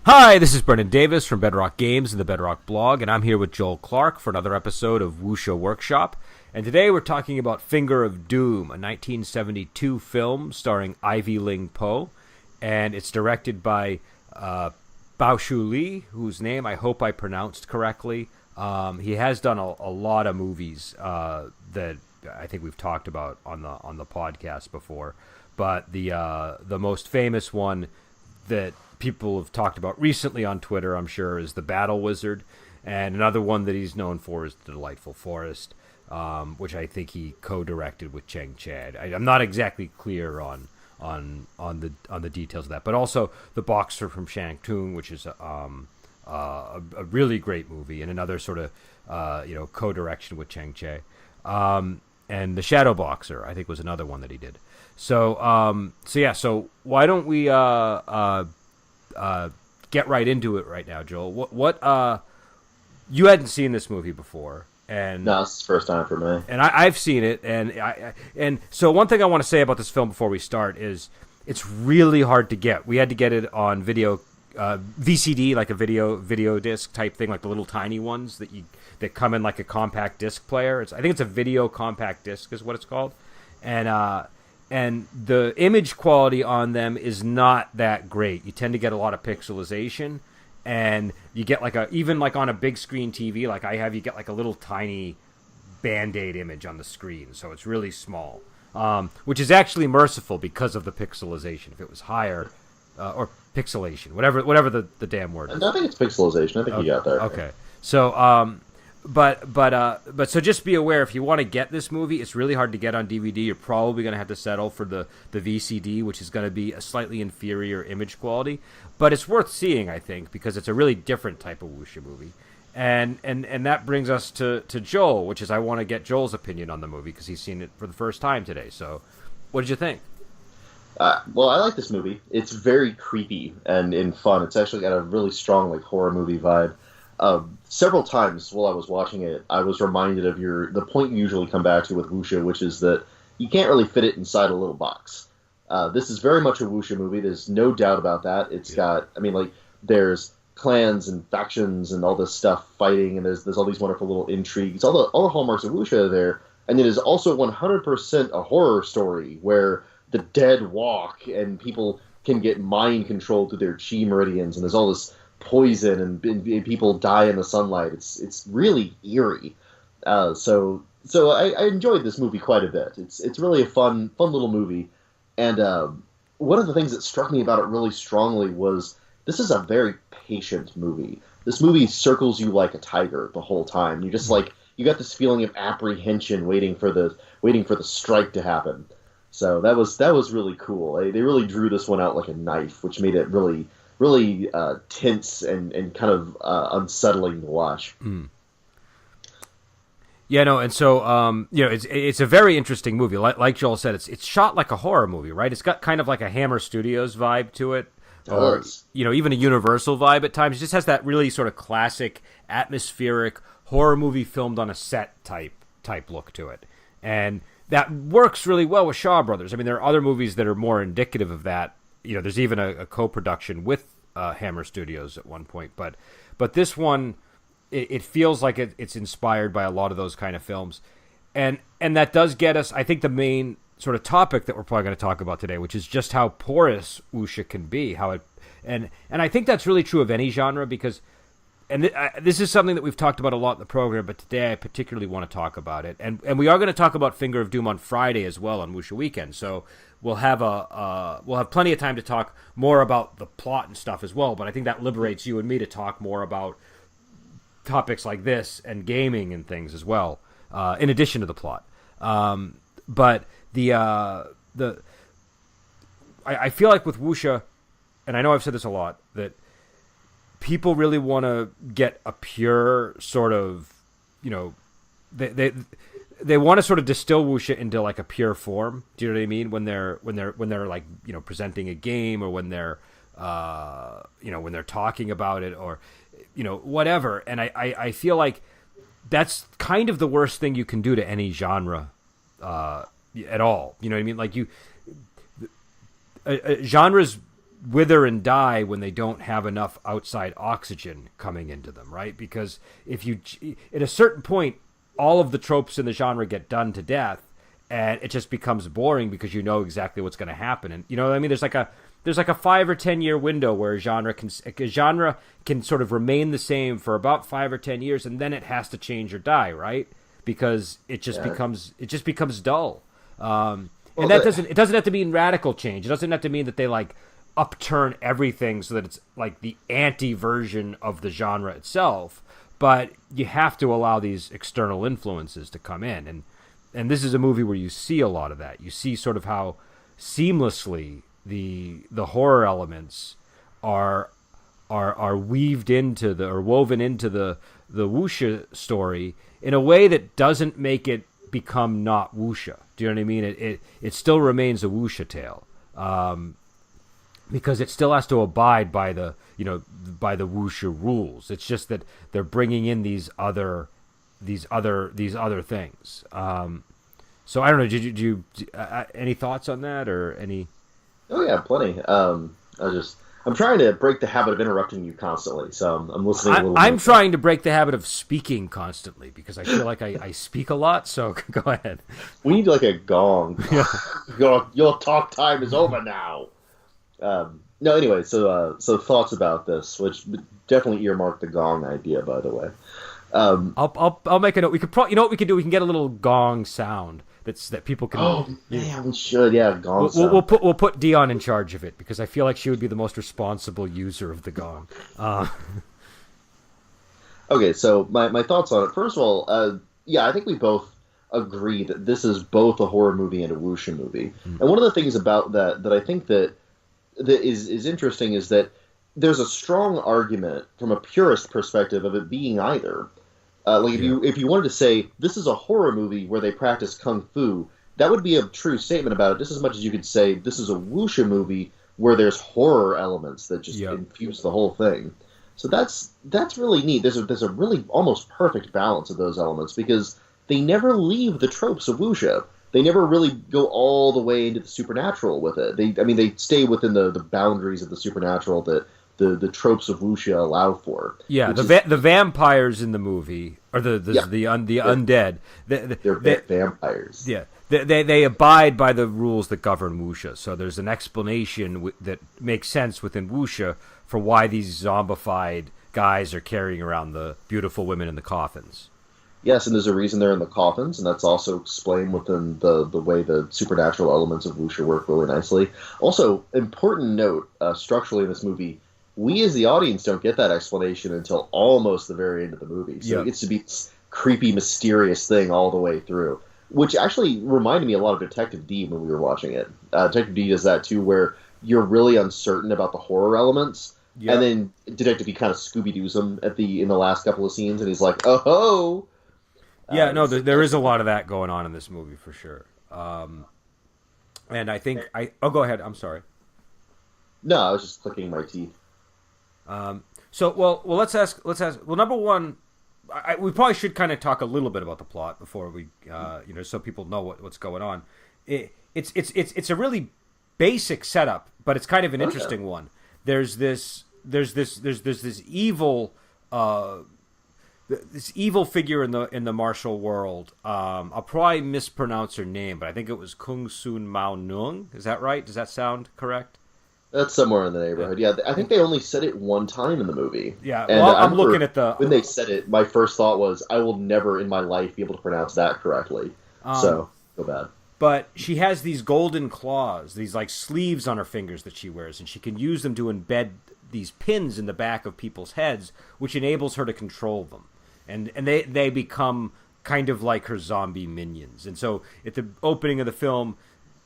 Hi, this is Brendan Davis from Bedrock Games and the Bedrock Blog, and I'm here with Joel Clark for another episode of Wuxia Workshop. And today we're talking about Finger of Doom, a 1972 film starring Ivy Ling Po, and it's directed by Bao Shu Li, whose name I hope I pronounced correctly. He has done a lot of movies that I think we've talked about on the podcast before, but the most famous one that people have talked about recently on Twitter, I'm sure, is The Battle Wizard, and another one that he's known for is The Delightful Forest, which I think he co-directed with Cheng Chad. I'm not exactly clear on the details of that, but also The Boxer from Shantung, which is a really great movie, and another sort of co-direction with Cheng Che, and The Shadow Boxer, I think, was another one that he did. So why don't we get right into it right now, Joel? What you hadn't seen this movie before, and no, it's the first time for me. And I've seen it, and so one thing I want to say about this film before we start is it's really hard to get. We had to get it on video, VCD, like a video disc type thing, like the little tiny ones that come in like a compact disc player. I think it's a video compact disc is what it's called, and the image quality on them is not that great. You tend to get a lot of pixelization, and you get even on a big screen TV like I have, you get like a little tiny Band-Aid image on the screen, so it's really small, which is actually merciful because of the pixelization. If it was higher, or pixelation, whatever the damn word is. I think it's pixelization. I think you got there. Okay, so But so just be aware, if you want to get this movie, it's really hard to get on DVD. You're probably going to have to settle for the VCD, which is going to be a slightly inferior image quality. But it's worth seeing, I think, because it's a really different type of wuxia movie. And that brings us to Joel, which is I want to get Joel's opinion on the movie because he's seen it for the first time today. So what did you think? Well, I like this movie. It's very creepy and fun. It's actually got a really strong horror movie vibe. Several times while I was watching it, I was reminded of the point you usually come back to with wuxia, which is that you can't really fit it inside a little box. This is very much a wuxia movie. There's no doubt about that. It's got, there's clans and factions and all this stuff fighting, and there's all these wonderful little intrigues. All the hallmarks of wuxia are there, and it is also 100% a horror story where the dead walk and people can get mind controlled through their chi meridians, and there's all this poison and people die in the sunlight. It's really eerie. So I enjoyed this movie quite a bit. It's really a fun little movie. And one of the things that struck me about it really strongly was this is a very patient movie. This movie circles you like a tiger the whole time. You just you got this feeling of apprehension waiting for the strike to happen. So that was really cool. They really drew this one out like a knife, which made it really tense and kind of unsettling to watch. Mm. Yeah, no, and so it's a very interesting movie. Like Joel said, it's shot like a horror movie, right? It's got kind of like a Hammer Studios vibe to it, or even a Universal vibe at times. It just has that really sort of classic atmospheric horror movie filmed on a set type look to it, and that works really well with Shaw Brothers. I mean, there are other movies that are more indicative of that. There's even a co-production with Hammer Studios at one point, but this one, it feels like it's inspired by a lot of those kind of films, and that does get us, I think, the main sort of topic that we're probably going to talk about today, which is just how porous wuxia can be, and I think that's really true of any genre because. And this is something that we've talked about a lot in the program, but today I particularly want to talk about it. And we are going to talk about Finger of Doom on Friday as well on Wuxia Weekend. So we'll have plenty of time to talk more about the plot and stuff as well. But I think that liberates you and me to talk more about topics like this and gaming and things as well, in addition to the plot. But I feel like with wuxia, and I know I've said this a lot, that people really want to get a pure sort of, they want to sort of distill wuxia into like a pure form. Do you know what I mean? When they're like, presenting a game, or when they're when they're talking about it, or whatever. And I feel like that's kind of the worst thing you can do to any genre at all. You know what I mean? Like genres wither and die when they don't have enough outside oxygen coming into them, right? Because if you, at a certain point, all of the tropes in the genre get done to death, and it just becomes boring because you know exactly what's going to happen. And you know what I mean? There's like a 5 or 10 year window where a genre can sort of remain the same for about 5 or 10 years, and then it has to change or die, right? Because it just becomes dull. And it doesn't have to mean radical change. It doesn't have to mean that they like upturn everything so that it's like the anti version of the genre itself. But you have to allow these external influences to come in, and this is a movie where you see a lot of that. You see sort of how seamlessly the horror elements are woven into the Wuxia story in a way that doesn't make it become not Wuxia. Do you know what I mean? It still remains a Wuxia tale, because it still has to abide by the Wuxia rules. It's just that they're bringing in these other things. So I don't know. Did you any thoughts on that or any? Oh yeah, plenty. I'm trying to break the habit of interrupting you constantly, so I'm listening a little bit. I'm trying to break the habit of speaking constantly because I feel like I speak a lot, so go ahead. We need like a gong. Your talk time is over now. No, anyway, so thoughts about this, which definitely earmark the gong idea, by the way. I'll make a note. We could you know what we could do? We can get a little gong sound that people can. Oh man, we should. Yeah, gong sound. We'll put Dion in charge of it because I feel like she would be the most responsible user of the gong. Okay, so my thoughts on it. First of all, yeah, I think we both agree that this is both a horror movie and a wuxia movie. And one of the things about that I think that is interesting is that there's a strong argument from a purist perspective of it being either. If you wanted to say this is a horror movie where they practice kung fu, that would be a true statement about it, just as much as you could say this is a wuxia movie where there's horror elements that just infuse the whole thing. So that's really neat. There's a really almost perfect balance of those elements because they never leave the tropes of wuxia. They never really go all the way into the supernatural with it. They stay within the boundaries of the supernatural that the tropes of wuxia allow for. Yeah, the vampires in the movie, or the undead. They're vampires. Yeah, they abide by the rules that govern wuxia. So there's an explanation that makes sense within wuxia for why these zombified guys are carrying around the beautiful women in the coffins. Yes, and there's a reason they're in the coffins, and that's also explained within the way the supernatural elements of wuxia work really nicely. Also, important note, structurally in this movie, we as the audience don't get that explanation until almost the very end of the movie. So it gets to be this creepy, mysterious thing all the way through, which actually reminded me a lot of Detective D when we were watching it. Detective D does that too, where you're really uncertain about the horror elements, and then Detective D kind of Scooby-Doos them in the last couple of scenes, and he's like, oh-ho! Yeah, no, there is a lot of that going on in this movie for sure. And I think go ahead. I'm sorry. No, I was just clicking my teeth. So let's ask. Well, number one, we probably should kind of talk a little bit about the plot before we, so people know what's going on. It's a really basic setup, but it's kind of an interesting one. There's this evil. This evil figure in the martial world. I'll probably mispronounce her name, but I think it was Kung Sun Mao Nung. Is that right? Does that sound correct? That's somewhere in the neighborhood. Yeah, I think they only said it one time in the movie. Yeah, and well, I'm looking at when they said it. My first thought was, I will never in my life be able to pronounce that correctly. So feel bad. But she has these golden claws, these like sleeves on her fingers that she wears, and she can use them to embed these pins in the back of people's heads, which enables her to control them. And they become kind of like her zombie minions. And so at the opening of the film,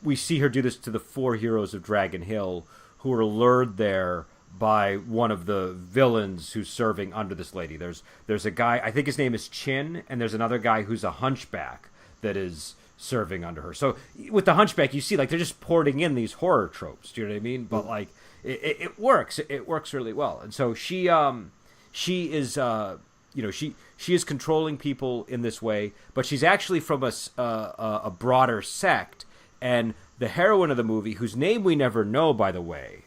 we see her do this to the 4 heroes of Dragon Hill, who are lured there by one of the villains who's serving under this lady. There's a guy, I think his name is Chin, and there's another guy who's a hunchback that is serving under her. So with the hunchback, you see like they're just porting in these horror tropes. Do you know what I mean? But like it works. It works really well. And so she is. She is controlling people in this way, but she's actually from a broader sect. And the heroine of the movie, whose name we never know, by the way,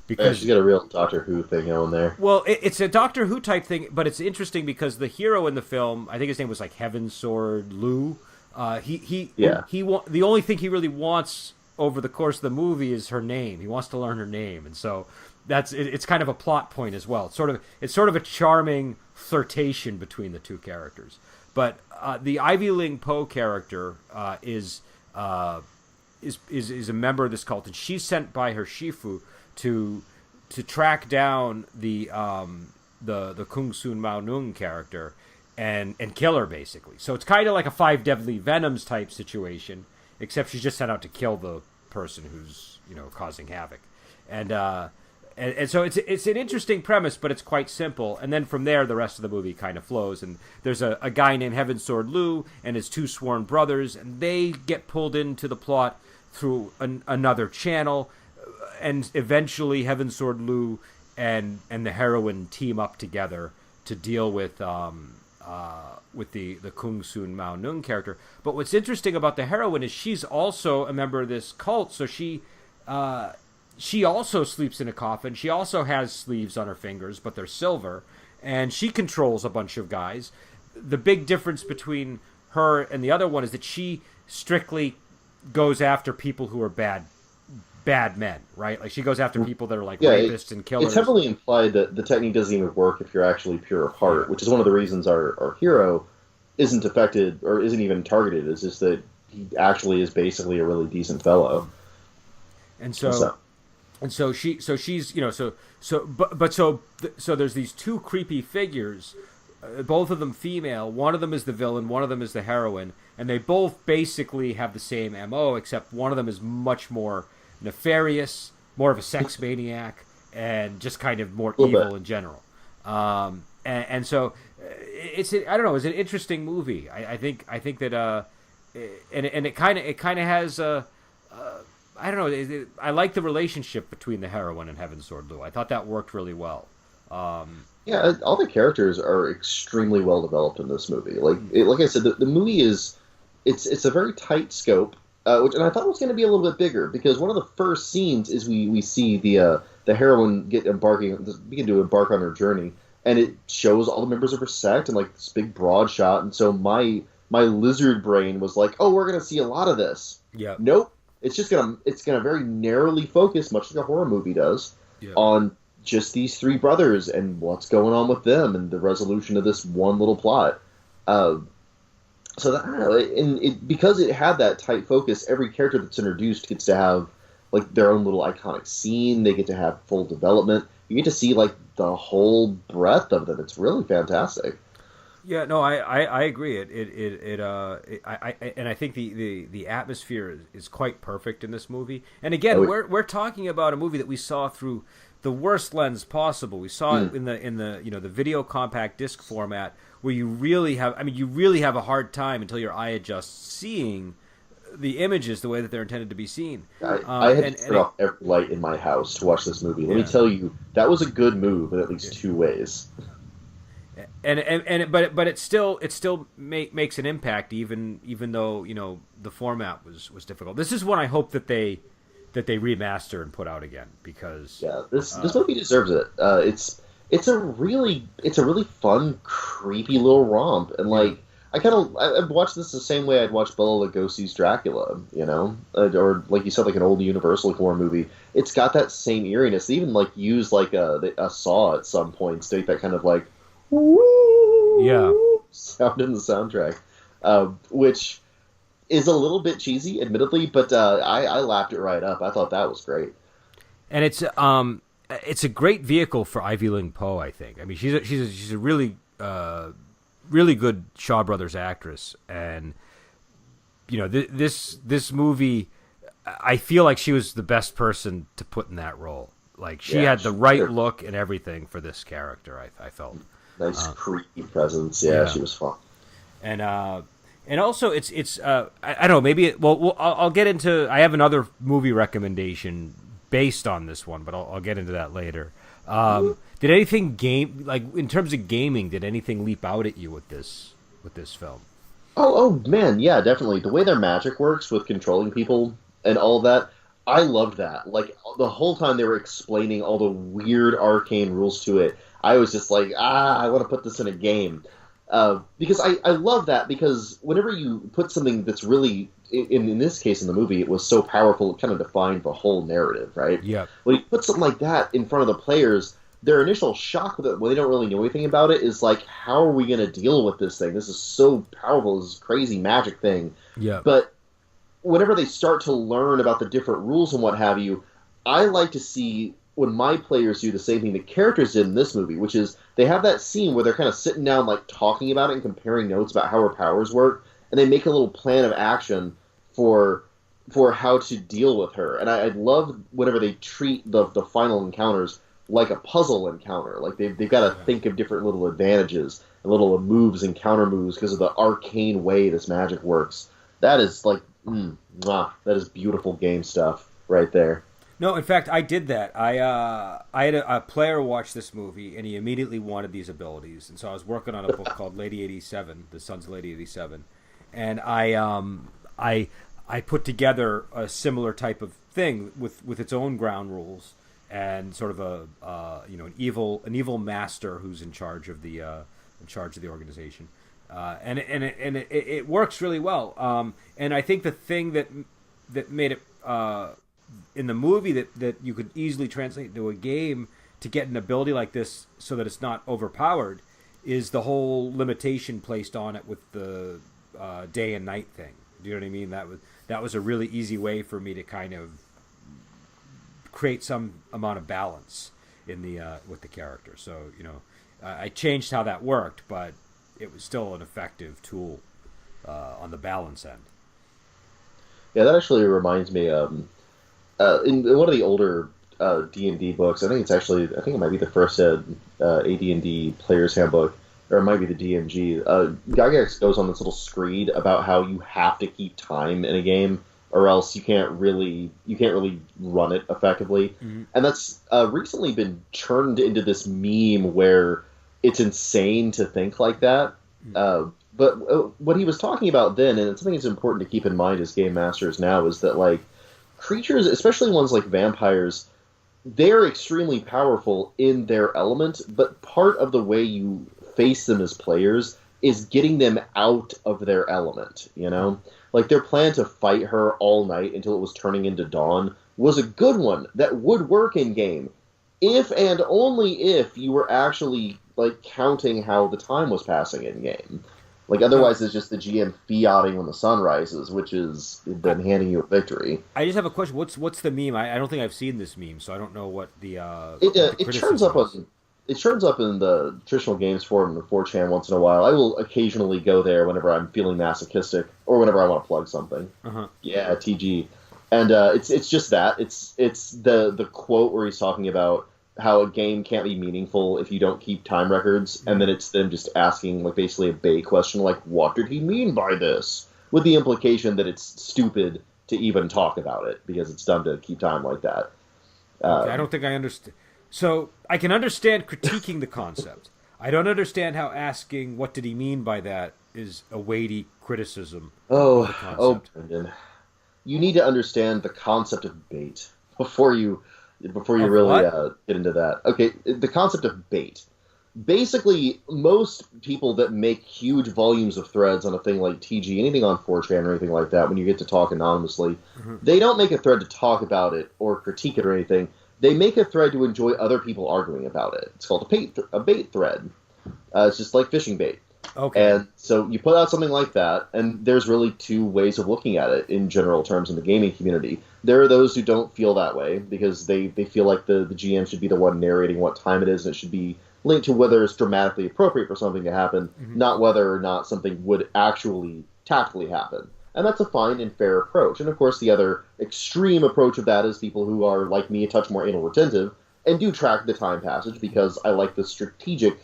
Yeah, because she's got a real Doctor Who thing going there. well, it's a Doctor Who type thing, but it's interesting because the hero in the film, I think his name was like Heaven Sword Lu. Yeah. The only thing he really wants over the course of the movie is her name. He wants to learn her name, and so it's kind of a plot point as well. It's sort of a charming flirtation between the two characters. But the Ivy Ling Poe character is a member of this cult, and she's sent by her Shifu to track down the Kung Sun Mao Nung character and kill her, basically. So it's kind of like a Five Deadly Venoms type situation, except she's just sent out to kill the person who's causing havoc, and so it's an interesting premise, but it's quite simple. And then from there, the rest of the movie kind of flows. And there's a guy named Heaven Sword Lu and his two sworn brothers, and they get pulled into the plot through another channel. And eventually, Heaven Sword Lu and the heroine team up together to deal with the Kung Sun Mao Nung character. But what's interesting about the heroine is she's also a member of this cult, so she also sleeps in a coffin. She also has sleeves on her fingers, but they're silver, and she controls a bunch of guys. The big difference between her and the other one is that she strictly goes after people who are bad men, right? Like she goes after people that are like rapists and killers. It's heavily implied that the technique doesn't even work if you're actually pure of heart, which is one of the reasons our hero isn't affected or isn't even targeted. It's just that he actually is basically a really decent fellow. And so she's so there's these two creepy figures, both of them female. One of them is the villain, one of them is the heroine, and they both basically have the same MO, except one of them is much more nefarious, more of a sex maniac, and just kind of more evil in general. And so it's an interesting movie. I think that and it kind of has I don't know. I like the relationship between the heroine and Heaven Sword Lu. I thought that worked really well. Yeah, all the characters are extremely well developed in this movie. Like I said, the movie it's a very tight scope, and I thought it was going to be a little bit bigger because one of the first scenes is we see the heroine begin to embark on her journey, and it shows all the members of her sect and like this big broad shot. And so my lizard brain was like, oh, we're going to see a lot of this. Yeah. Nope. It's gonna very narrowly focus, much like a horror movie does, on just these three brothers and what's going on with them and the resolution of this one little plot. So that, I don't know, because it had that tight focus, every character that's introduced gets to have like their own little iconic scene. They get to have full development. You get to see like the whole breadth of them. It's really fantastic. Yeah, no, I agree. I think the atmosphere is quite perfect in this movie. And again, we're talking about a movie that we saw through the worst lens possible. We saw it in the the video compact disc format, where you really have a hard time until your eye adjusts seeing the images the way that they're intended to be seen. I had to turn off every light in my house to watch this movie. Let me tell you, that was a good move in at least two ways. But it still makes an impact even though the format was difficult. This is one I hope that they remaster and put out again, because this movie deserves it. It's a really fun, creepy little romp, and like I've watched this the same way I'd watch Bela Lugosi's Dracula, or like you said, like an old Universal horror movie. It's got that same eeriness. They even like use like a saw at some points to make that kind of like sound in the soundtrack, which is a little bit cheesy, admittedly, but I laughed it right up. I thought that was great, and it's a great vehicle for Ivy Ling Poe. I think. I mean, she's a really really good Shaw Brothers actress, and this movie, I feel like she was the best person to put in that role. Like she had the right look and everything for this character. I felt. Nice creepy presence. Yeah, she was fun. And also it's I don't know, maybe I'll get into. I have another movie recommendation based on this one, but I'll get into that later. Did anything in terms of gaming? Did anything leap out at you with this film? Oh man, yeah, definitely. The way their magic works with controlling people and all of that. I loved that. Like, the whole time they were explaining all the weird arcane rules to it, I was just like, I want to put this in a game. Because I love that, because whenever you put something that's really, in this case in the movie, it was so powerful, it kind of defined the whole narrative, right? Yeah. When you put something like that in front of the players, their initial shock with it, when they don't really know anything about it, is like, how are we going to deal with this thing? This is so powerful, this crazy magic thing. Yeah. But whenever they start to learn about the different rules and what have you, I like to see when my players do the same thing the characters did in this movie, which is they have that scene where they're kind of sitting down, like, talking about it and comparing notes about how her powers work, and they make a little plan of action for how to deal with her. And I love whenever they treat the final encounters like a puzzle encounter. Like, they've got to think of different little advantages and little moves and counter moves because of the arcane way this magic works. That is, like, that is beautiful game stuff right there. No, in fact, I did that. I had a player watch this movie, and he immediately wanted these abilities. And so I was working on a book called Lady 87, The Sons of Lady 87, and I put together a similar type of thing with its own ground rules and sort of an evil master who's in charge of the organization, and it works really well. And I think the thing that made it in the movie that you could easily translate into a game to get an ability like this so that it's not overpowered is the whole limitation placed on it with the day and night thing. Do you know what I mean? That was a really easy way for me to kind of create some amount of balance in the with the character. So, I changed how that worked, but it was still an effective tool on the balance end. Yeah, that actually reminds me. In one of the older D&D books, I think it might be the first AD&D Player's Handbook, or it might be the DMG. Gygax goes on this little screed about how you have to keep time in a game, or else you can't really run it effectively. Mm-hmm. And that's recently been turned into this meme where it's insane to think like that. Mm-hmm. But what he was talking about then, and it's something that's important to keep in mind as game masters now, is that, like, creatures, especially ones like vampires, they're extremely powerful in their element, but part of the way you face them as players is getting them out of their element, Like, their plan to fight her all night until it was turning into dawn was a good one that would work in game, if and only if you were actually, like, counting how the time was passing in game. Like, otherwise it's just the GM fiating when the sun rises, which is then handing you a victory. I just have a question. What's the meme? I don't think I've seen this meme, so I don't know what the it turns up in the traditional games forum and 4chan once in a while. I will occasionally go there whenever I'm feeling masochistic or whenever I want to plug something. Uh-huh. Yeah, TG. And it's just that. It's the quote where he's talking about how a game can't be meaningful if you don't keep time records, and then it's them just asking, like, basically a bait question, like, what did he mean by this? With the implication that it's stupid to even talk about it, because it's dumb to keep time like that. Okay, I don't think I understand. So, I can understand critiquing the concept. I don't understand how asking what did he mean by that is a weighty criticism of the concept. Brendan. You need to understand the concept of bait before you really get into that. Okay, the concept of bait. Basically, most people that make huge volumes of threads on a thing like TG, anything on 4chan or anything like that, when you get to talk anonymously, they don't make a thread to talk about it or critique it or anything. They make a thread to enjoy other people arguing about it. It's called a bait thread. It's just like fishing bait. Okay. And so you put out something like that, and there's really two ways of looking at it in general terms in the gaming community. There are those who don't feel that way because they feel like the GM should be the one narrating what time it is, and it should be linked to whether it's dramatically appropriate for something to happen, not whether or not something would actually tactfully happen. And that's a fine and fair approach. And of course the other extreme approach of that is people who are, like me, a touch more anal retentive and do track the time passage because I like the strategic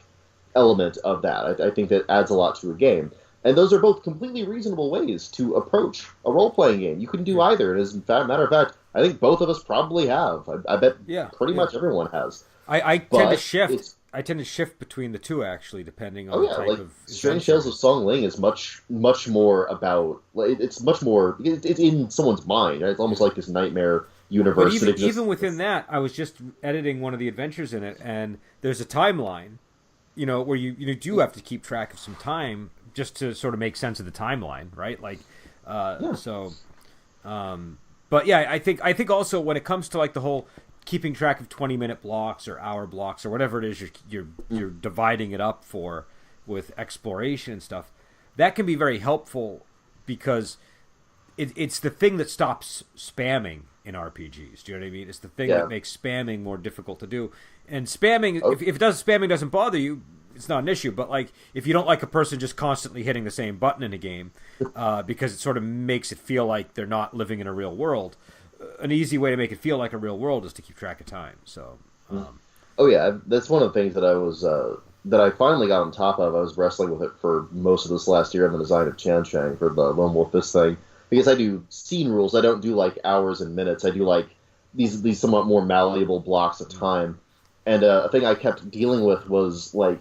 element of that. I think that adds a lot to a game. And those are both completely reasonable ways to approach a role-playing game. You can do either. And as a matter of fact, I think both of us probably have. I bet pretty much everyone has. I tend to shift. I tend to shift between the two, actually, depending on the type of... Strange Tales of Song Ling is much more about... It's much more... It's in someone's mind, right? It's almost like this nightmare But universe that exists. even within that, I was just editing one of the adventures in it, and there's a timeline, where you do have to keep track of some time just to sort of make sense of the timeline, right? Like, Yeah. so. But yeah, I think also when it comes to like the whole keeping track of 20-minute blocks or hour blocks or whatever it is you're dividing it up for with exploration and stuff, that can be very helpful because it's the thing that stops spamming in RPGs. Do you know what I mean? It's the thing that makes spamming more difficult to do. And spamming, if spamming doesn't bother you, it's not an issue. But like if you don't like a person just constantly hitting the same button in a game, because it sort of makes it feel like they're not living in a real world, an easy way to make it feel like a real world is to keep track of time. So, oh yeah, that's one of the things that I was that I finally got on top of. I was wrestling with it for most of this last year on the design of Chan Chang for the Lone Wolf this thing, because I do scene rules. I don't do like hours and minutes. I do like these somewhat more malleable blocks of time. And a thing I kept dealing with was like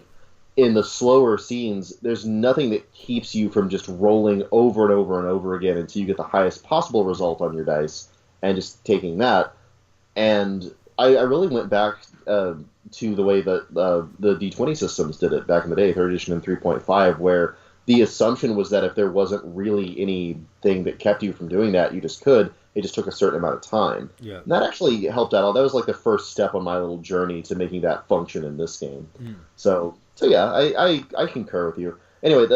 in the slower scenes, there's nothing that keeps you from just rolling over and over and over again until you get the highest possible result on your dice and just taking that. And I really went back to the way that the D20 systems did it back in the day, 3rd edition and 3.5, where the assumption was that if there wasn't really anything that kept you from doing that, you just could. It just took a certain amount of time. Yeah. And that actually helped out. That was like the first step on my little journey to making that function in this game. So yeah, I concur with you. Anyway,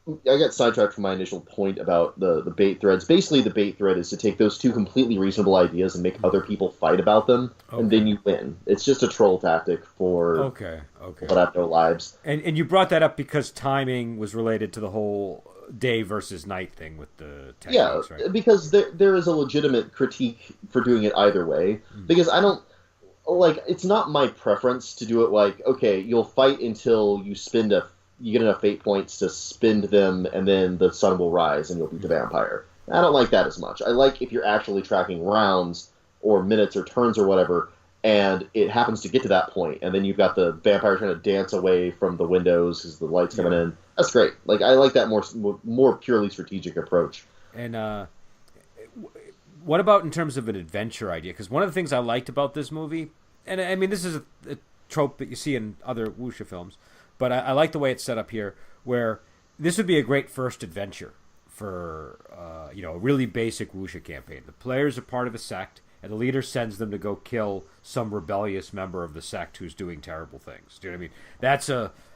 I got sidetracked from my initial point about the bait threads. Basically, the bait thread is to take those two completely reasonable ideas and make other people fight about them, and then you win. It's just a troll tactic for but have no lives. And you brought that up because timing was related to the whole day versus night thing with the techniques, right? Because there is a legitimate critique for doing it either way. Because I don't like. It's not my preference to do it like, okay, you'll fight until you you get enough fate points to spend them, and then the sun will rise and you'll beat the vampire. I don't like that as much. I like if you're actually tracking rounds or minutes or turns or whatever, and it happens to get to that point, and then you've got the vampire trying to dance away from the windows because the light's coming in. That's great. Like, I like that more purely strategic approach. And what about in terms of an adventure idea? Because one of the things I liked about this movie, and I mean this is a trope that you see in other Wuxia films, but I like the way it's set up here, where this would be a great first adventure for a really basic Wuxia campaign. The players are part of a sect, and the leader sends them to go kill some rebellious member of the sect who's doing terrible things. Do you know what I mean?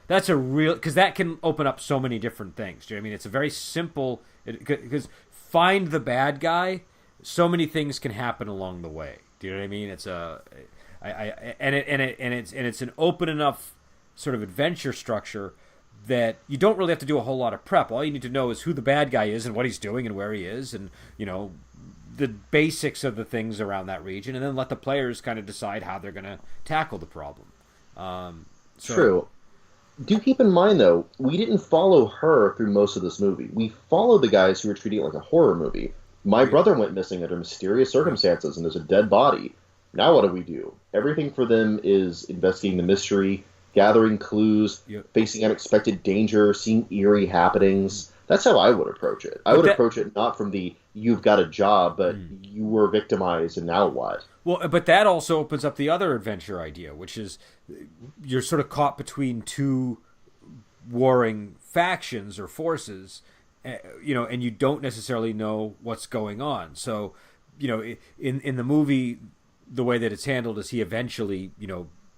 That's a real, because that can open up so many different things. Do you know what I mean? It's a very simple, because find the bad guy, so many things can happen along the way. Do you know what I mean? It's it's an open enough sort of adventure structure that you don't really have to do a whole lot of prep. All you need to know is who the bad guy is and what he's doing and where he is, and the basics of the things around that region, and then let the players kind of decide how they're going to tackle the problem. True. Do keep in mind, though, we didn't follow her through most of this movie. We followed the guys who were treating it like a horror movie. My brother went missing under mysterious circumstances, and there's a dead body. Now what do? Everything for them is investigating the mystery, gathering clues, facing unexpected danger, seeing eerie happenings. That's how I would approach it. I would approach it not from the, you've got a job, but you were victimized, and now what? Well, but that also opens up the other adventure idea, which is you're sort of caught between two warring factions or forces, and you don't necessarily know what's going on. So, in the movie, the way that it's handled is he eventually,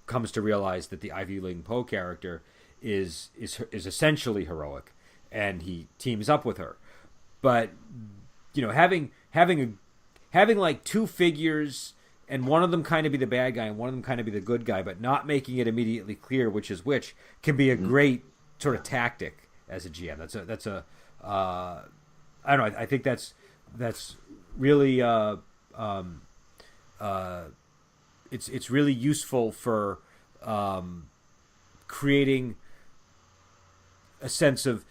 comes to realize that the Ivy Ling Po character is essentially heroic, and he teams up with her. But having like two figures, and one of them kind of be the bad guy and one of them kind of be the good guy, but not making it immediately clear which is which, can be a great sort of tactic as a GM. That's a I don't know. I think that's really it's really useful for creating a sense of,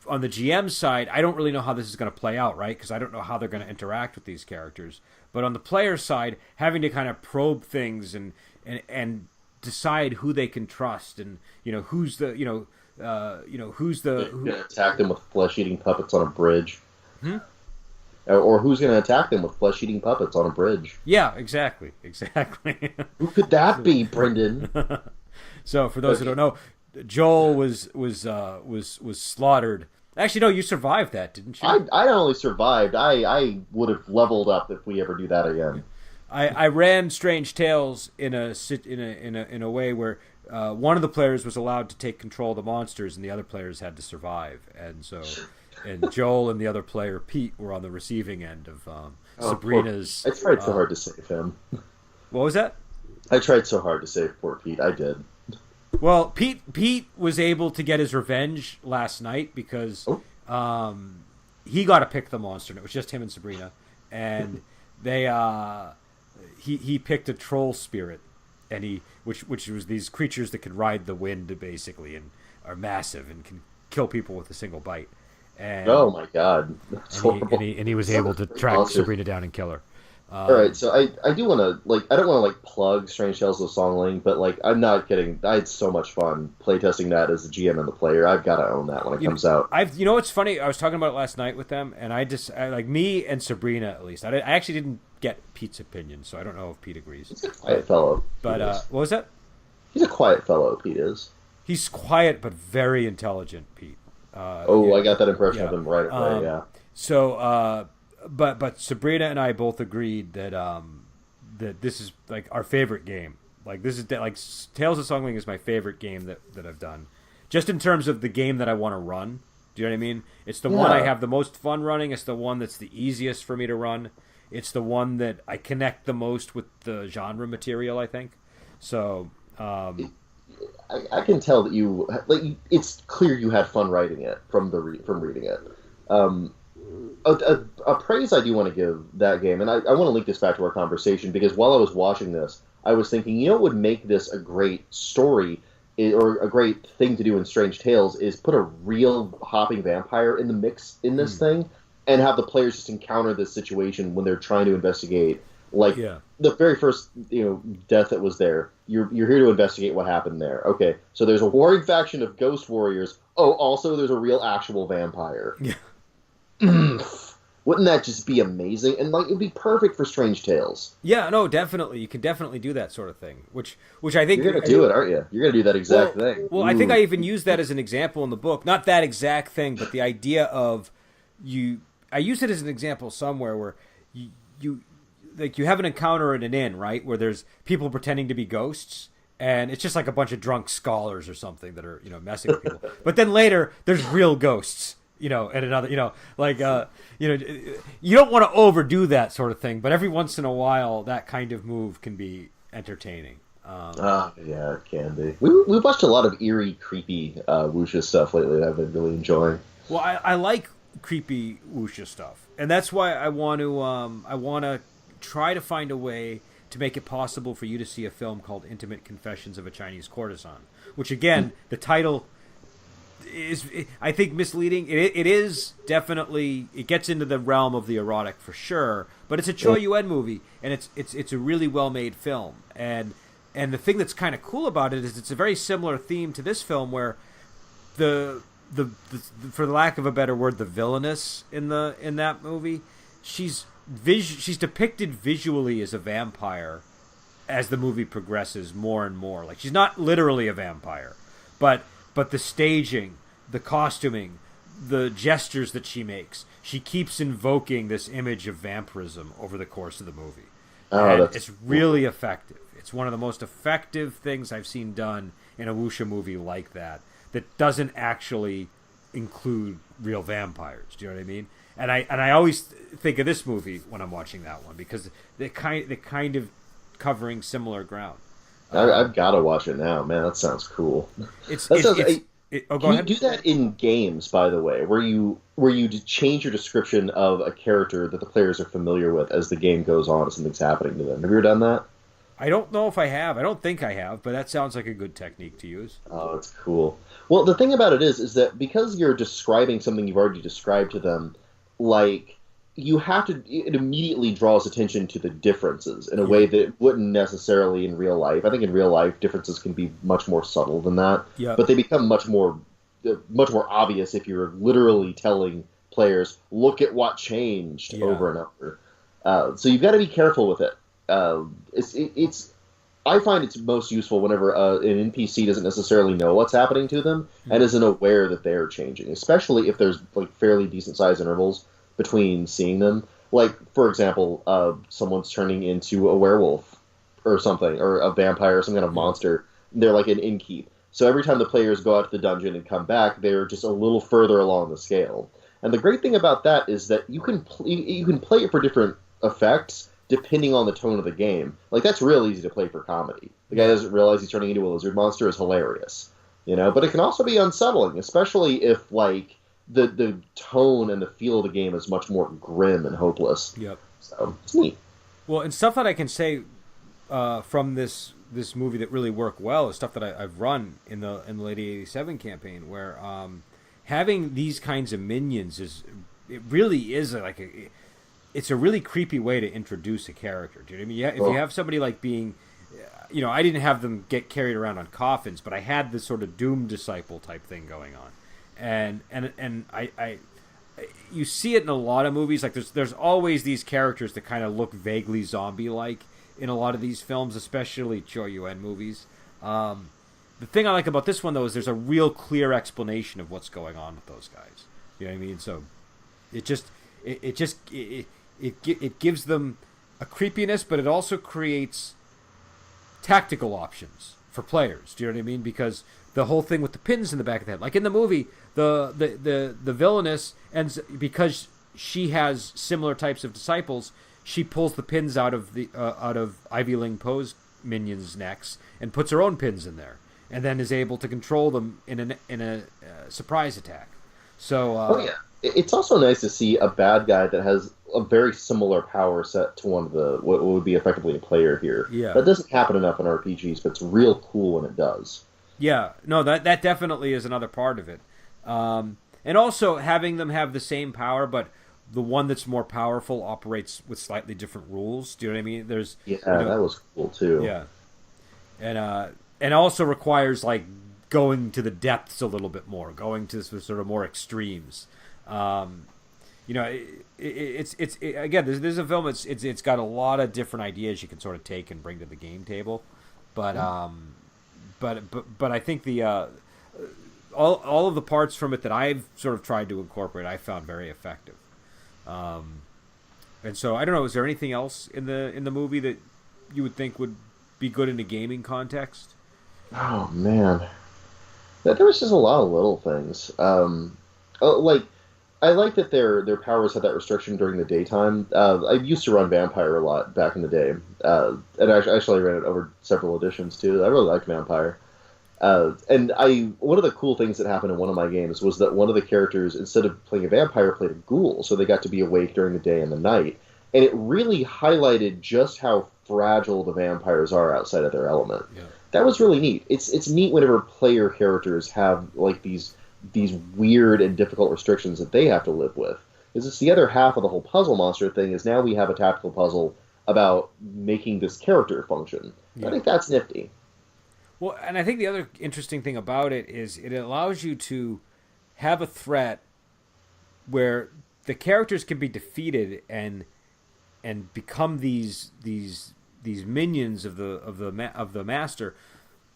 on the GM side, I don't really know how this is going to play out, right? Because I don't know how they're going to interact with these characters. But on the player side, having to kind of probe things and decide who they can trust, and who's the who's the You're gonna attack them with flesh-eating puppets on a bridge. Or who's going to attack them with flesh-eating puppets on a bridge? Yeah, exactly. Who could that be, Brendan? So, for those who don't know, Joel was slaughtered. Actually, no, you survived that, didn't you? I not only survived, I would have leveled up if we ever do that again. I ran Strange Tales in a way where one of the players was allowed to take control of the monsters, and the other players had to survive. And Joel and the other player Pete were on the receiving end of Sabrina's. I tried so hard to save him. What was that? I tried so hard to save poor Pete. I did. Well, Pete was able to get his revenge last night because he got to pick the monster, and it was just him and Sabrina, and he picked a troll spirit, and which was these creatures that could ride the wind basically and are massive and can kill people with a single bite. And, oh my god, that's horrible. And he was able to track Sabrina down and kill her. All right, so I do want to I don't want to plug Strange Tales of Songling, but I'm not kidding. I had so much fun playtesting that as the GM and the player. I've got to own that when it comes out. It's funny. I was talking about it last night with them, and me and Sabrina at least. I actually didn't get Pete's opinion, so I don't know if Pete agrees. He's a quiet fellow. But what was that? He's a quiet fellow. Pete is. He's quiet but very intelligent, Pete. I got that impression of him right away. Yeah. So. But Sabrina and I both agreed that that this is our favorite game. This is Tales of Songling is my favorite game that I've done, just in terms of the game that I want to run. Do you know what I mean? It's the one I have the most fun running. It's the one that's the easiest for me to run. It's the one that I connect the most with the genre material, I think. So I can tell that you it's clear you had fun writing it from reading it. A praise I do want to give that game, and I want to link this back to our conversation, because while I was watching this, I was thinking, what would make this a great story or a great thing to do in Strange Tales is put a real hopping vampire in the mix in this thing, and have the players just encounter this situation when they're trying to investigate. The very first death that was there, you're here to investigate what happened there. Okay, so there's a warring faction of ghost warriors. Oh, also there's a real actual vampire. Yeah. Wouldn't that just be amazing? And it would be perfect for Strange Tales. Yeah, no, definitely. You can definitely do that sort of thing. Which I think you're gonna do it, aren't you? You're gonna do that exact thing. Well, I think I even used that as an example in the book. Not that exact thing, but the idea of I used it as an example somewhere where you have an encounter in an inn, right, where there's people pretending to be ghosts, and it's just like a bunch of drunk scholars or something that are messing with people. But then later there's real ghosts. And another, you don't want to overdo that sort of thing, but every once in a while, that kind of move can be entertaining. Yeah, it can be. We've watched a lot of eerie, creepy Wuxia stuff lately that I've been really enjoying. Well, I like creepy Wuxia stuff, and that's why I want to try to find a way to make it possible for you to see a film called Intimate Confessions of a Chinese Courtesan, which, again, the title is, I think, misleading. It is definitely, it gets into the realm of the erotic for sure, but it's a Choi Yuen movie, and it's a really well made film. And the thing that's kind of cool about it is it's a very similar theme to this film, where the for the lack of a better word, the villainess in that movie, she's depicted visually as a vampire as the movie progresses more and more. She's not literally a vampire, but the staging, the costuming, the gestures that she makes, she keeps invoking this image of vampirism over the course of the movie. And it's really effective. It's one of the most effective things I've seen done in a wuxia movie like that doesn't actually include real vampires. Do you know what I mean? And I always think of this movie when I'm watching that one, because they're kind of covering similar ground. I've got to watch it now, man. That sounds cool. Can you do that in games, by the way, where you change your description of a character that the players are familiar with as the game goes on, as something's happening to them? Have you ever done that? I don't know if I have. I don't think I have, but that sounds like a good technique to use. Oh, it's cool. Well, the thing about it is that because you're describing something you've already described to them, you have to, it immediately draws attention to the differences in a way that it wouldn't necessarily in real life. I think in real life, differences can be much more subtle than that, but they become much more obvious if you're literally telling players, look at what changed over and over. So you've got to be careful with it. It's I find it's most useful whenever an NPC doesn't necessarily know what's happening to them and isn't aware that they're changing, especially if there's like fairly decent size intervals between seeing them. Like, for example, someone's turning into a werewolf or something, or a vampire or some kind of monster. They're like an innkeep. So every time the players go out to the dungeon and come back, they're just a little further along the scale. And the great thing about that is that you can play it for different effects depending on the tone of the game. Like, that's real easy to play for comedy. The guy doesn't realize he's turning into a lizard monster is hilarious, you know. But it can also be unsettling, especially if like the tone and the feel of the game is much more grim and hopeless. Yep. So it's neat. Well, and stuff that I can say from this movie that really work well is stuff that I've run in the Lady 87 campaign, where having these kinds of minions really is it's a really creepy way to introduce a character. Do you know what I mean? Yeah, if you have somebody like being, you know, I didn't have them get carried around on coffins, but I had this sort of Doom disciple type thing going on, and I you see it in a lot of movies. Like there's always these characters that kind of look vaguely zombie like in a lot of these films, especially Choi Yuen movies. The thing I like about this one though is there's a real clear explanation of what's going on with those guys. You know what I mean? So it gives them a creepiness, but it also creates tactical options for players. Do you know what I mean? Because the whole thing with the pins in the back of the head, like in the movie, the villainess ends because she has similar types of disciples. She pulls the pins out of Ivy Ling Poe's minions' necks and puts her own pins in there, and then is able to control them in a surprise attack. So it's also nice to see a bad guy that has a very similar power set to one of the what would be effectively a player here. Yeah, that doesn't happen enough in RPGs, but it's real cool when it does. Yeah, no, that definitely is another part of it, and also having them have the same power, but the one that's more powerful operates with slightly different rules. Do you know what I mean? That was cool too. Yeah, and also requires like going to the depths a little bit more, going to sort of more extremes. You know, it's again, this is a film. It's got a lot of different ideas you can sort of take and bring to the game table, but I think the all of the parts from it that I've sort of tried to incorporate, I found very effective. And so I don't know. Is there anything else in the movie that you would think would be good in a gaming context? Oh man, there was just a lot of little things. Like I like that their powers had that restriction during the daytime. I used to run Vampire a lot back in the day, and I actually ran it over several editions too. I really liked Vampire. And one of the cool things that happened in one of my games was that one of the characters, instead of playing a vampire, played a ghoul, so they got to be awake during the day and the night. And it really highlighted just how fragile the vampires are outside of their element. Yeah. That was really neat. It's neat whenever player characters have like these weird and difficult restrictions that they have to live with. Because it's the other half of the whole puzzle monster thing is now we have a tactical puzzle about making this character function. Yeah. I think that's nifty. Well, and I think the other interesting thing about it is it allows you to have a threat where the characters can be defeated and become these minions of the master,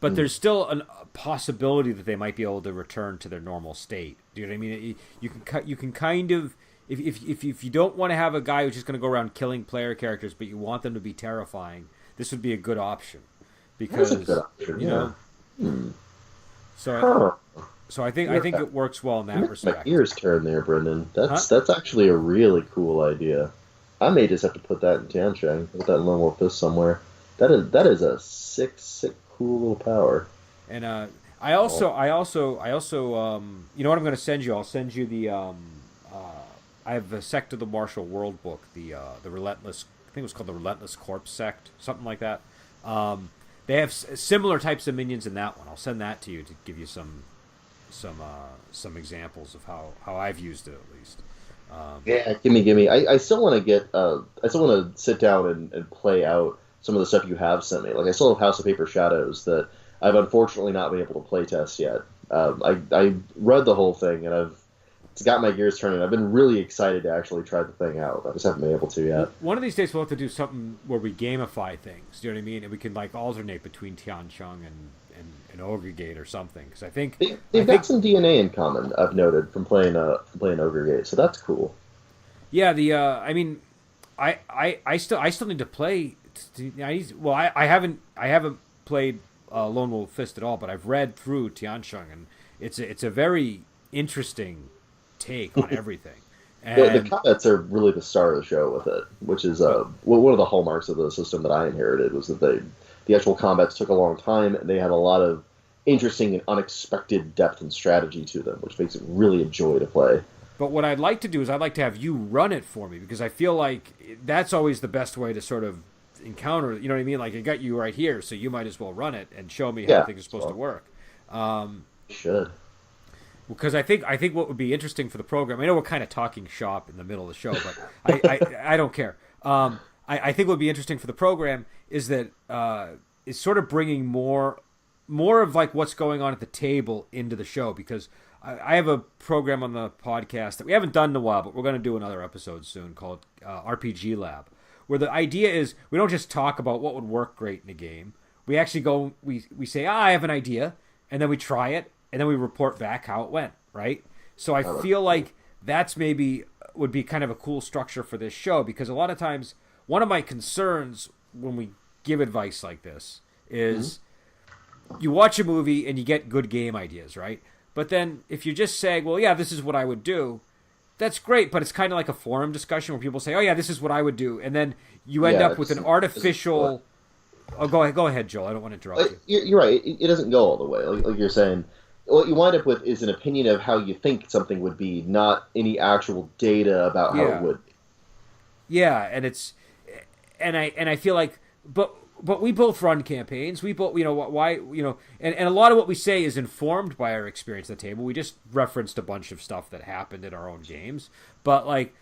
but there's still a possibility that they might be able to return to their normal state. Do you know what I mean? You can kind of if you don't want to have a guy who's just going to go around killing player characters, but you want them to be terrifying, this would be a good option. Because that's a good option, you know, so I think it works well in that respect. My ears turn there, Brendan. That's actually a really cool idea. I may just have to put that in Tianshang. Put that in Lone Wolf Fist somewhere. That is a sick, cool little power. And I also you know what I'm going to send you? I'll send you the I have the Sect of the Martial World book, the Relentless. I think it was called the Relentless Corpse Sect, something like that. They have similar types of minions in that one. I'll send that to you to give you some examples of how I've used it at least. Yeah, gimme. I still want to I still want to sit down and play out some of the stuff you have sent me. Like I still have House of Paper Shadows that I've unfortunately not been able to play test yet. I read the whole thing and it's got my gears turning. I've been really excited to actually try the thing out. I just haven't been able to yet. One of these days we'll have to do something where we gamify things. Do you know what I mean? And we can like alternate between Tiancheng and Ogre Gate or something. Because I think they've got some DNA in common. I've noted from playing Ogre Gate, so that's cool. Yeah, I mean, I still need to play. I haven't played Lone Wolf Fist at all, but I've read through Tiancheng, and it's a very interesting take on everything. And the combats are really the star of the show with it, which is one of the hallmarks of the system that I inherited was that the actual combats took a long time, and they had a lot of interesting and unexpected depth and strategy to them, which makes it really a joy to play. But what I'd like to do is I'd like to have you run it for me, because I feel like that's always the best way to sort of encounter, you know what I mean? Like, I got you right here, so you might as well run it and show me how things are supposed to work. Should. Because I think what would be interesting for the program, I know we're kind of talking shop in the middle of the show, but I don't care. I think what would be interesting for the program is that is sort of bringing more of like what's going on at the table into the show, because I have a program on the podcast that we haven't done in a while, but we're going to do another episode soon called RPG Lab, where the idea is we don't just talk about what would work great in a game. We actually go, we say, I have an idea, and then we try it, and then we report back how it went, right? So I feel like that's maybe would be kind of a cool structure for this show, because a lot of times one of my concerns when we give advice like this is you watch a movie and you get good game ideas, right? But then if you're just saying, well, yeah, this is what I would do, that's great, but it's kind of like a forum discussion where people say, oh, yeah, this is what I would do. And then you end up with an artificial... Oh, go ahead, Joel. I don't want to interrupt you. You're right. It doesn't go all the way. Like you're saying, what you wind up with is an opinion of how you think something would be, not any actual data about how it would be. Yeah, and it's... And I feel like... But we both run campaigns. We both, and a lot of what we say is informed by our experience at the table. We just referenced a bunch of stuff that happened in our own games. But, like,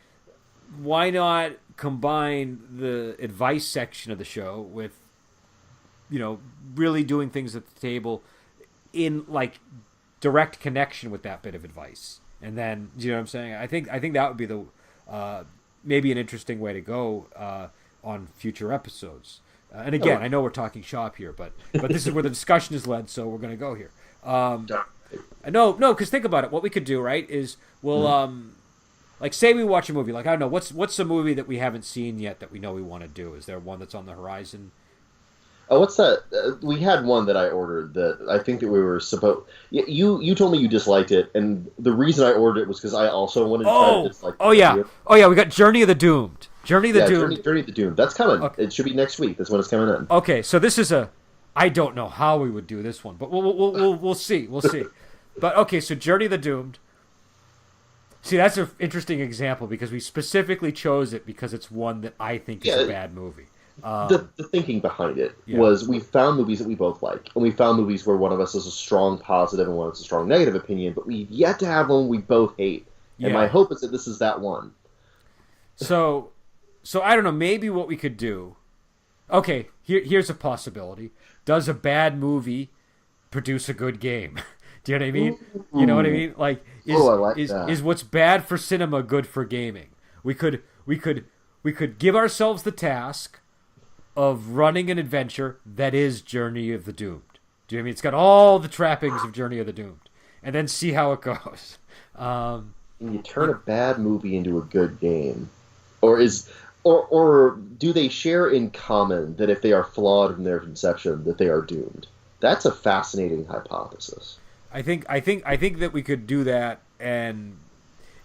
why not combine the advice section of the show with, really doing things at the table in, like, direct connection with that bit of advice? And then, you know what I'm saying? I think that would be the maybe an interesting way to go on future episodes. And again, I know we're talking shop here, but this is where the discussion is led, so we're going to go here. No, because think about it. What we could do, right, is we'll, like, say we watch a movie. Like, I don't know, what's a movie that we haven't seen yet that we know we want to do? Is there one that's on the horizon? What's that? We had one that I ordered that I think that we were supposed... You told me you disliked it, and the reason I ordered it was because I also wanted to try to dislike it. Oh, yeah, we got Journey of the Doomed. Journey of the Doomed. That's coming. Okay. It should be next week. That's when it's coming in. Okay, so this is I don't know how we would do this one, but we'll see. We'll see. But okay, so Journey of the Doomed. See, that's an interesting example because we specifically chose it because it's one that I think is a bad movie. The thinking behind it was we found movies that we both like, and we found movies where one of us has a strong positive and one has a strong negative opinion, but we've yet to have one we both hate. And my hope is that this is that one. So I don't know, maybe what we could do... Okay, here's a possibility. Does a bad movie produce a good game? Do you know what I mean? You know what I mean? Like, is what's bad for cinema good for gaming? We could give ourselves the task of running an adventure that is Journey of the Doomed. Do you know what I mean? It's got all the trappings of Journey of the Doomed. And then see how it goes. You turn a bad movie into a good game. Or do they share in common that if they are flawed in their conception, that they are doomed? That's a fascinating hypothesis. I think that we could do that, and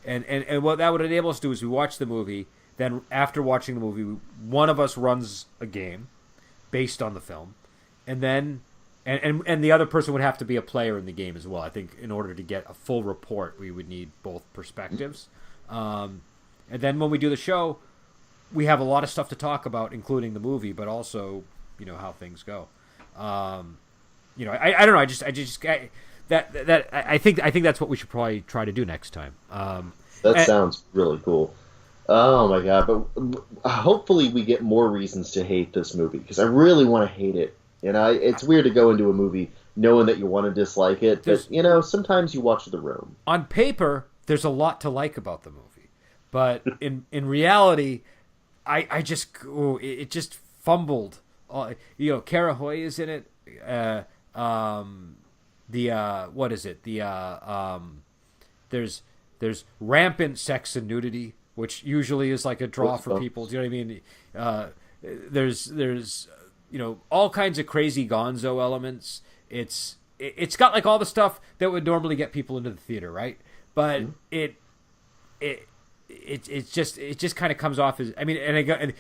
what that would enable us to do is we watch the movie. Then after watching the movie, one of us runs a game based on the film, and then and the other person would have to be a player in the game as well. I think in order to get a full report, we would need both perspectives. And then when we do the show, we have a lot of stuff to talk about, including the movie, but also, how things go. I don't know. I think that's what we should probably try to do next time. Sounds really cool. Oh my god! But hopefully we get more reasons to hate this movie because I really want to hate it. It's weird to go into a movie knowing that you want to dislike it, but sometimes you watch The Room. On paper, there's a lot to like about the movie, but in reality, I just it just fumbled. Kara Hoy is in it. What is it? There's rampant sex and nudity, which usually is like a draw for people. Do you know what I mean? There's all kinds of crazy gonzo elements. It's got like all the stuff that would normally get people into the theater, right? But it just kind of comes off as, I mean,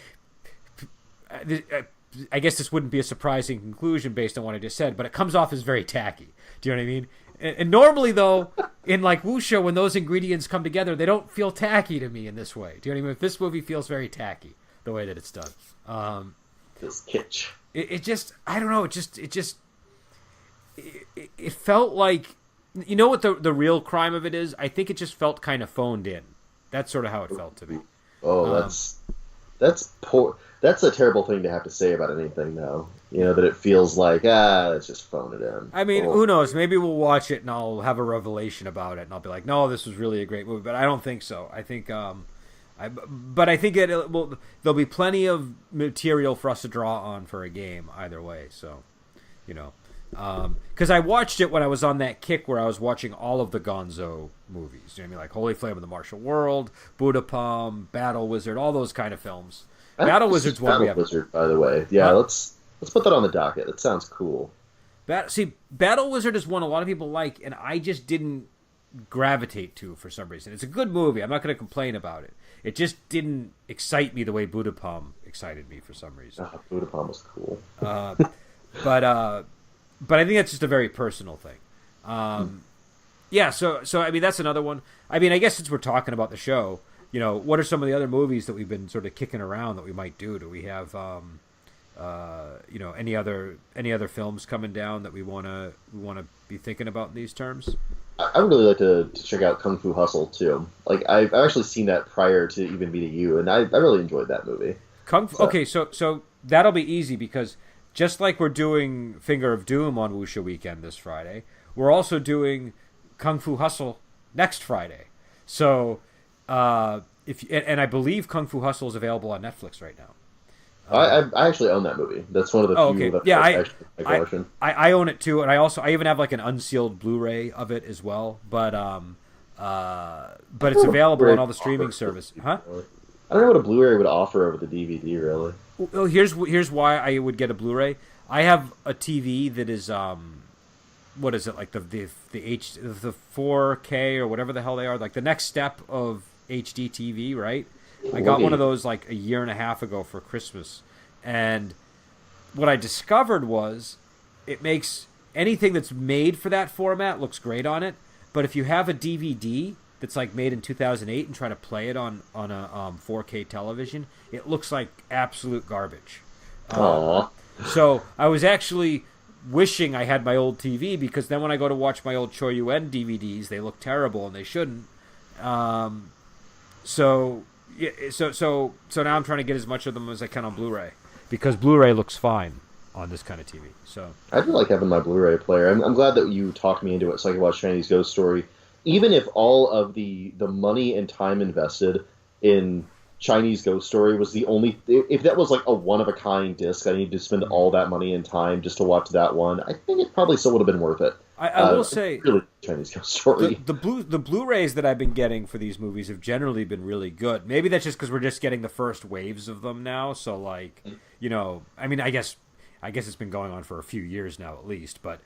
I guess this wouldn't be a surprising conclusion based on what I just said, but it comes off as very tacky. Do you know what I mean? And normally, though, in like Wuxia, when those ingredients come together, they don't feel tacky to me in this way. Do you know what I mean? This movie feels very tacky the way that it's done. This kitsch. It just, I don't know. It felt like, you know what the real crime of it is? I think it just felt kind of phoned in. That's sort of how it felt to me. Oh, that's poor. That's a terrible thing to have to say about anything, though. That it feels like, let's just phone it in. I mean, who knows? Maybe we'll watch it and I'll have a revelation about it, and I'll be like, no, this was really a great movie. But I don't think so. I think, I think there'll be plenty of material for us to draw on for a game either way. So, because I watched it when I was on that kick where I was watching all of the Gonzo movies. You know what I mean? Like Holy Flame of the Martial World, Buddha Palm, Battle Wizard, all those kind of films. Battle Wizard's one we have. Battle Wizard, by the way. Yeah, let's put that on the docket. That sounds cool. Battle Wizard is one a lot of people like, and I just didn't gravitate to for some reason. It's a good movie. I'm not going to complain about it. It just didn't excite me the way Buddha Palm excited me for some reason. Buddha Palm was cool. But I think that's just a very personal thing. Yeah, so I mean, that's another one. I mean, I guess since we're talking about the show, what are some of the other movies that we've been sort of kicking around that we might do? Do we have, any other films coming down that we want to be thinking about in these terms? I would really like to check out Kung Fu Hustle too. Like I've actually seen that prior to even meeting you, and I really enjoyed that movie. Okay, so that'll be easy because just like we're doing Finger of Doom on Wuxia Weekend this Friday, we're also doing Kung Fu Hustle next Friday. So I believe Kung Fu Hustle is available on Netflix right now. I actually own that movie. That's one of the few that I actually I own it too, and I even have like an unsealed Blu-ray of it as well. But it's available on all the streaming services. Huh? I don't know what a Blu-ray would offer over the DVD, really. Well, here's why I would get a Blu-ray. I have a TV that is what is it, like the 4K or whatever the hell they are, like the next step of HD TV, right? I got one of those like a year and a half ago for Christmas, and what I discovered was it makes anything that's made for that format looks great on it, but if you have a DVD that's like made in 2008 and try to play it on a 4K television, it looks like absolute garbage. So I was actually wishing I had my old TV, because then when I go to watch my old Choi Yuen DVDs, they look terrible and they shouldn't. So now I'm trying to get as much of them as I can on Blu-ray, because Blu-ray looks fine on this kind of TV. So I do like having my Blu-ray player. I'm glad that you talked me into it so I can watch Chinese Ghost Story. Even if all of the money and time invested in Chinese Ghost Story was the only... If that was like a one-of-a-kind disc, I needed to spend all that money and time just to watch that one, I think it probably still would have been worth it. I will say... Really Chinese Ghost Story. The Blu-rays that I've been getting for these movies have generally been really good. Maybe that's just because we're just getting the first waves of them now, so like, I mean, I guess it's been going on for a few years now at least, but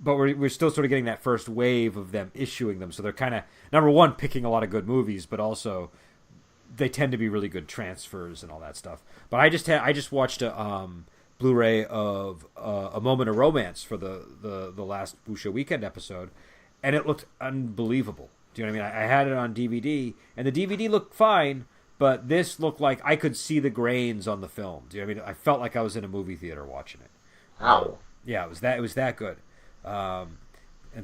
we're still sort of getting that first wave of them issuing them, so they're kind of, number one, picking a lot of good movies, but also they tend to be really good transfers and all that stuff. But I just watched a Blu-ray of A Moment of Romance for the last Wuxia Weekend episode, and it looked unbelievable. Do you know what I mean? I had it on DVD, and the DVD looked fine, but this looked like I could see the grains on the film. Do you know what I mean? I felt like I was in a movie theater watching it. Wow. Yeah, it was that good. And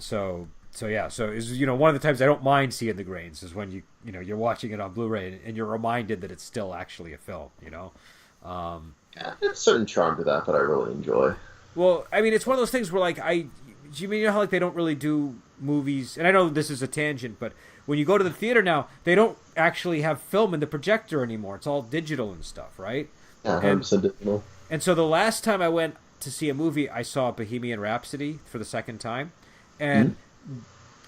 so is one of the times I don't mind seeing the grains is when you're watching it on Blu-ray and you're reminded that it's still actually a film. Yeah, there's a certain charm to that I really enjoy. Well, I mean, it's one of those things where like you know how like they don't really do movies, and I know this is a tangent, but when you go to the theater now, they don't actually have film in the projector anymore. It's all digital and stuff, right? Yeah, And 100% digital. and so the last time I went to see a movie, I saw Bohemian Rhapsody for the second time, and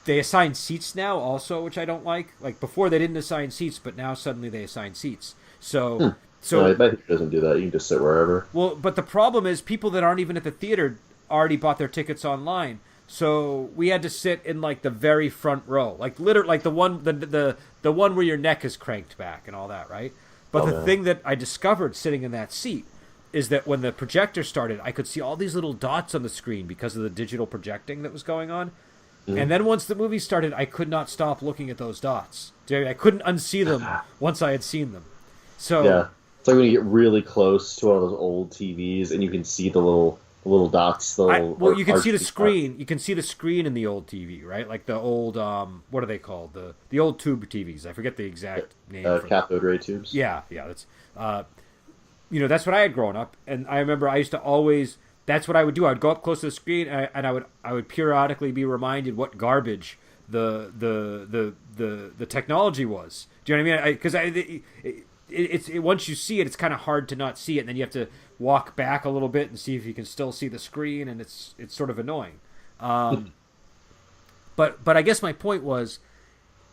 they assign seats now also, which I don't like. Like before, they didn't assign seats, but now suddenly they assign seats. So, No, I bet he doesn't do that. You can just sit wherever. well, but the problem is people that aren't even at the theater already bought their tickets online. So we had to sit in like the very front row, like literally, like the one where your neck is cranked back and all that, right? But the thing that I discovered sitting in that seat is that when the projector started, I could see all these little dots on the screen because of the digital projecting that was going on. And then once the movie started, I could not stop looking at those dots. I couldn't unsee them once I had seen them. So yeah, it's like when you get really close to one of those old TVs and you can see the little dots. Well, you can see the screen. You can see the screen in the old TV, right? Like the old what are they called? The old tube TVs. I forget the exact name. Cathode ray tubes. Yeah. That's that's what I had growing up, and I remember I used to always. That's what I would do. I would go up close to the screen, and I would periodically be reminded what garbage the technology was. Do you know what I mean? Because it's once you see it, it's kind of hard to not see it, and then you have to walk back a little bit and see if you can still see the screen, and it's sort of annoying. But I guess my point was,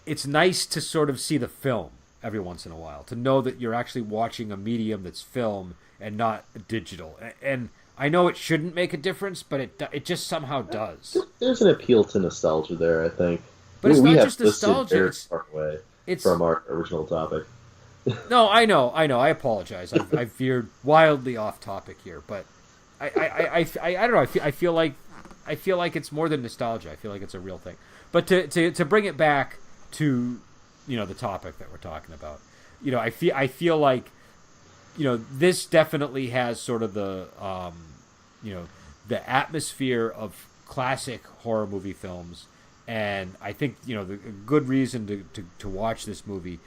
it's nice to sort of see the film every once in a while, to know that you're actually watching a medium that's film and not digital. And I know it shouldn't make a difference, but it just somehow does. There's an appeal to nostalgia there, I think. But it's we not have just nostalgia. Very far away from our original topic. No, I know. I apologize. I veered wildly off topic here, but I don't know. I feel like it's more than nostalgia. I feel like it's a real thing. But to bring it back to the topic that we're talking about, I feel like this definitely has sort of the the atmosphere of classic horror movie films, and I think the good reason to watch this movie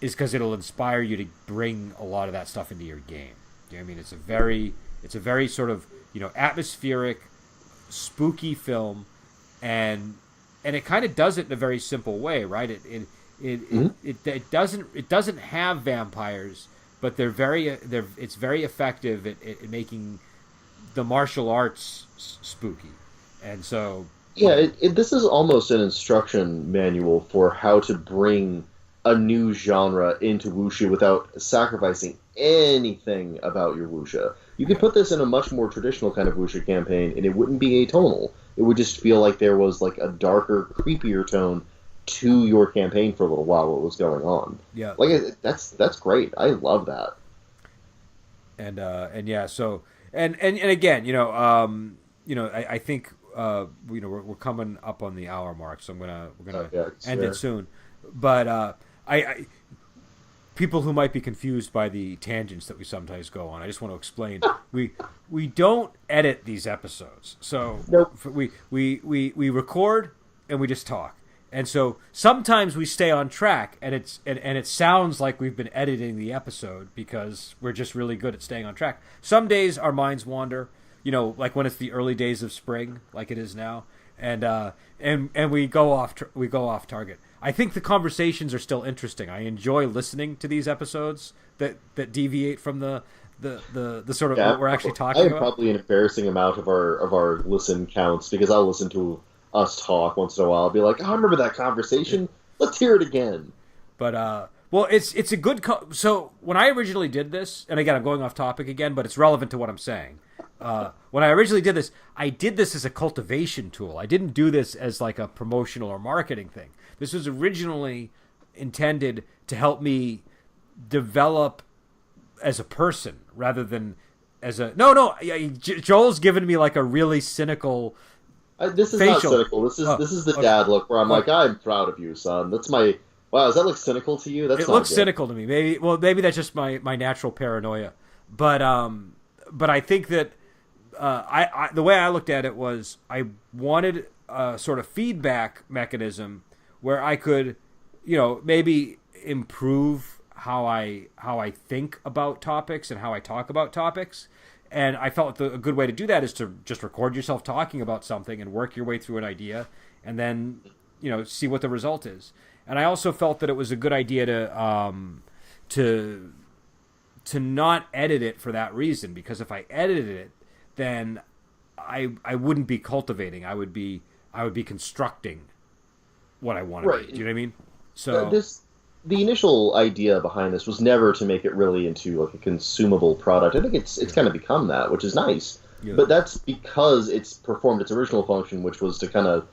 is because it'll inspire you to bring a lot of that stuff into your game. Do you know what I mean? It's a very sort of atmospheric, spooky film, and it kind of does it in a very simple way, right? It doesn't have vampires, but it's very effective at making the martial arts spooky, and so this is almost an instruction manual for how to bring a new genre into wuxia without sacrificing anything about your wuxia. You could put this in a much more traditional kind of wuxia campaign, and it wouldn't be atonal. It would just feel like there was like a darker, creepier tone to your campaign for a little while what was going on. Yeah, that's great. I love that. And yeah, so and again, I think we're coming up on the hour mark, so we're gonna end it soon. But I people who might be confused by the tangents that we sometimes go on, I just want to explain we don't edit these episodes, so nope. we record and we just talk. And so sometimes we stay on track, and it sounds like we've been editing the episode because we're just really good at staying on track. Some days our minds wander, like when it's the early days of spring, like it is now, and we go off target. I think the conversations are still interesting. I enjoy listening to these episodes that deviate from the sort of what we're actually talking about. I have probably an embarrassing amount of our listen counts because I'll listen to us talk once in a while. I'll be like, I remember that conversation. Let's hear it again. But well, it's a good. So when I originally did this, and again, I'm going off topic again, but it's relevant to what I'm saying. When I originally did this, I did this as a cultivation tool. I didn't do this as like a promotional or marketing thing. This was originally intended to help me develop as a person rather than as a Joel's given me like a really cynical. This is not cynical. This is the dad look where I'm like, I'm proud of you, son. That's my. Wow, does that look cynical to you? It looks cynical to me. Maybe that's just my natural paranoia. But I think that I the way I looked at it was I wanted a sort of feedback mechanism where I could, maybe improve how I think about topics and how I talk about topics. And I felt a good way to do that is to just record yourself talking about something and work your way through an idea, and then see what the result is. And I also felt that it was a good idea to not edit it for that reason, because if I edited it, then I wouldn't be cultivating. I would be constructing what I want to be. Do you know what I mean? So the initial idea behind this was never to make it really into like a consumable product. I think it's kind of become that, which is nice. Yeah. But that's because it's performed its original function, which was to kind of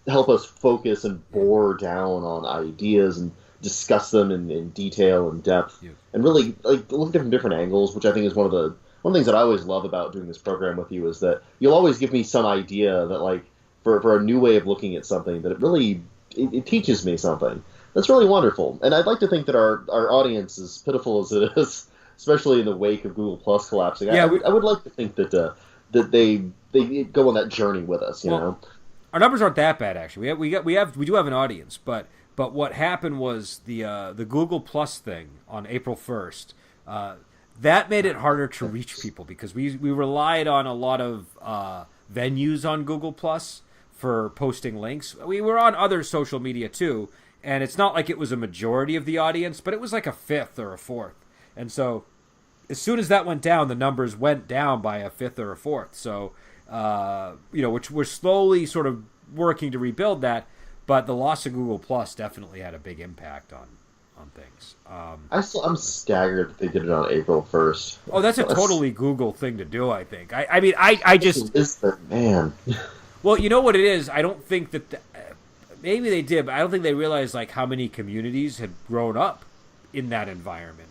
help us focus and bore down on ideas and discuss them in detail and depth, and really like look at different angles, which I think is one of the things that I always love about doing this program with you, is that you'll always give me some idea that, like, for a new way of looking at something, that it really it teaches me something. That's really wonderful. And I'd like to think that our audience, as pitiful as it is, especially in the wake of Google Plus collapsing, I would like to think that they go on that journey with us, you know. Our numbers aren't that bad, actually. We do have an audience, but what happened was the Google Plus thing on April 1st, that made it harder to reach people, because we relied on a lot of venues on Google Plus for posting links. We were on other social media too, and it's not like it was a majority of the audience, but it was like a fifth or a fourth. And so as soon as that went down, the numbers went down by a fifth or a fourth. So, which we're slowly sort of working to rebuild that, but the loss of Google Plus definitely had a big impact on things. I'm staggered that they did it on April 1st. Oh, that's a totally Google thing to do, I think. I just... Man. Well, you know what it is? I don't think that... maybe they did, but I don't think they realized like how many communities had grown up in that environment.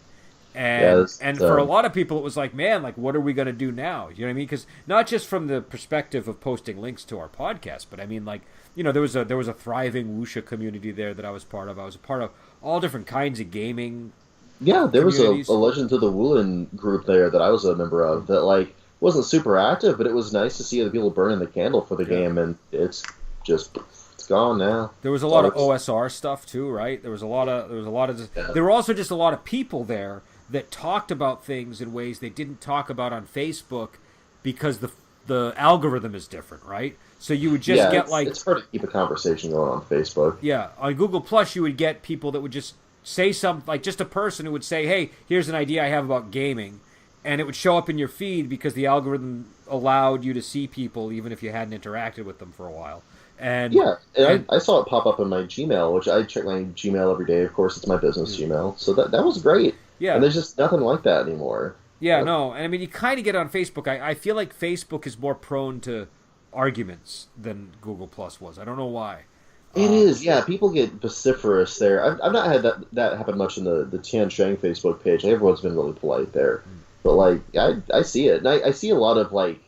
And for a lot of people, it was like, man, like, what are we going to do now? You know what I mean? Because not just from the perspective of posting links to our podcast, but I mean, like, there was a thriving Wuxia community there that I was part of. I was a part of all different kinds of gaming. Yeah, there was a Legend of the Wulin group there that I was a member of that, like, wasn't super active, but it was nice to see the people burning the candle for the game, and it's gone now. There was a lot of OSR stuff too, right? There were also just a lot of people there that talked about things in ways they didn't talk about on Facebook, because the algorithm is different, right? So you would just get like... it's hard to keep a conversation going on Facebook. Yeah, on Google Plus you would get people that would just say something, like just a person who would say, hey, here's an idea I have about gaming, and it would show up in your feed because the algorithm allowed you to see people even if you hadn't interacted with them for a while. And I saw it pop up in my Gmail, which I check my Gmail every day. Of course, it's my business Gmail, so that was great. Yeah, and there's just nothing like that anymore. Yeah, no, and I mean, you kind of get it on Facebook. I feel like Facebook is more prone to arguments than Google Plus was. I don't know why. It is, yeah. People get vociferous there. I've not had that happen much in the Tian Shang Facebook page. Everyone's been really polite there, but like I see it, and I see a lot of like,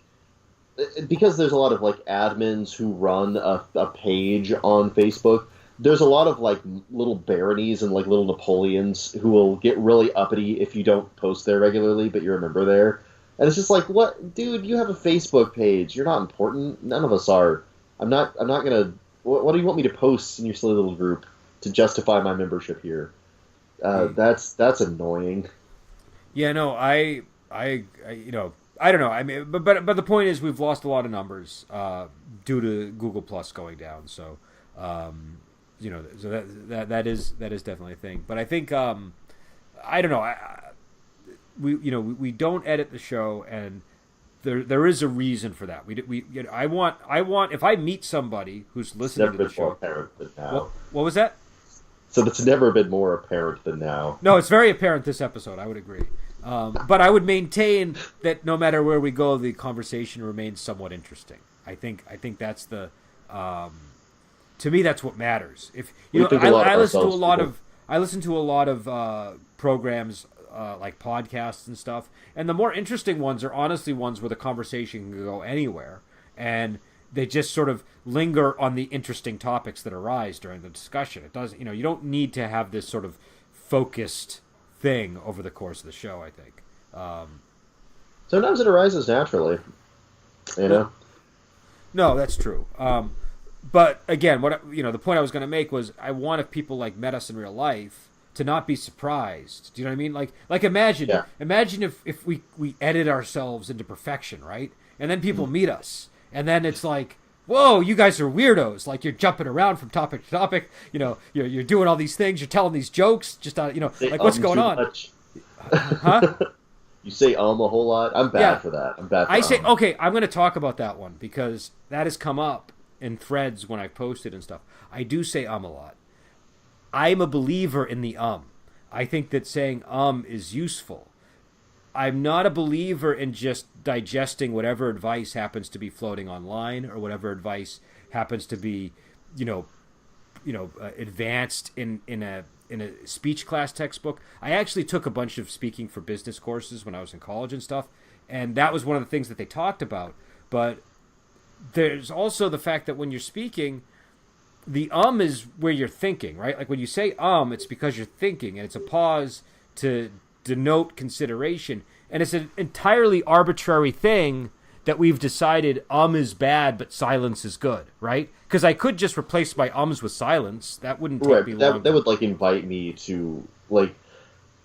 because there's a lot of like admins who run a page on Facebook. There's a lot of like little baronies and like little Napoleons who will get really uppity if you don't post there regularly, but you're a member there. And it's just like, what, dude? You have a Facebook page. You're not important. None of us are. I'm not gonna. What do you want me to post in your silly little group to justify my membership here? That's annoying. Yeah, no, I don't know. I mean, but the point is, we've lost a lot of numbers due to Google Plus going down. So. So that is definitely a thing. But I think I don't know. We don't edit the show, and there is a reason for that. I want if I meet somebody who's listening to the show. Apparent than now. What was that? So it's never been more apparent than now. No, it's very apparent this episode. I would agree. But I would maintain that no matter where we go, the conversation remains somewhat interesting. I think that's the. To me, that's what matters. If I listen to a lot of programs like podcasts and stuff, and the more interesting ones are honestly ones where the conversation can go anywhere, and they just sort of linger on the interesting topics that arise during the discussion. It doesn't, you don't need to have this sort of focused thing over the course of the show. I think. Sometimes it arises naturally, No, that's true. But again, the point I was going to make was I want, if people like met us in real life, to not be surprised. Do you know what I mean? Like imagine if we edit ourselves into perfection, right? And then people meet us, and then it's like, whoa, you guys are weirdos. Like, you're jumping around from topic to topic. You know, you're doing all these things. You're telling these jokes. Just like, what's going on? Huh? You say a whole lot. I'm bad for that. I'm bad for I say, okay, I'm going to talk about that one because that has come up in threads when I've posted and stuff. I do say a lot. I'm a believer in the I think that saying is useful. I'm not a believer in just digesting whatever advice happens to be floating online or whatever advice happens to be, advanced in a speech class textbook. I actually took a bunch of speaking for business courses when I was in college and stuff, and that was one of the things that they talked about. But there's also the fact that when you're speaking, the is where you're thinking, right? Like when you say it's because you're thinking, and it's a pause to denote consideration, and it's an entirely arbitrary thing that we've decided is bad but silence is good, right? Because I could just replace my ums with silence. That wouldn't take me long. That would like invite me to like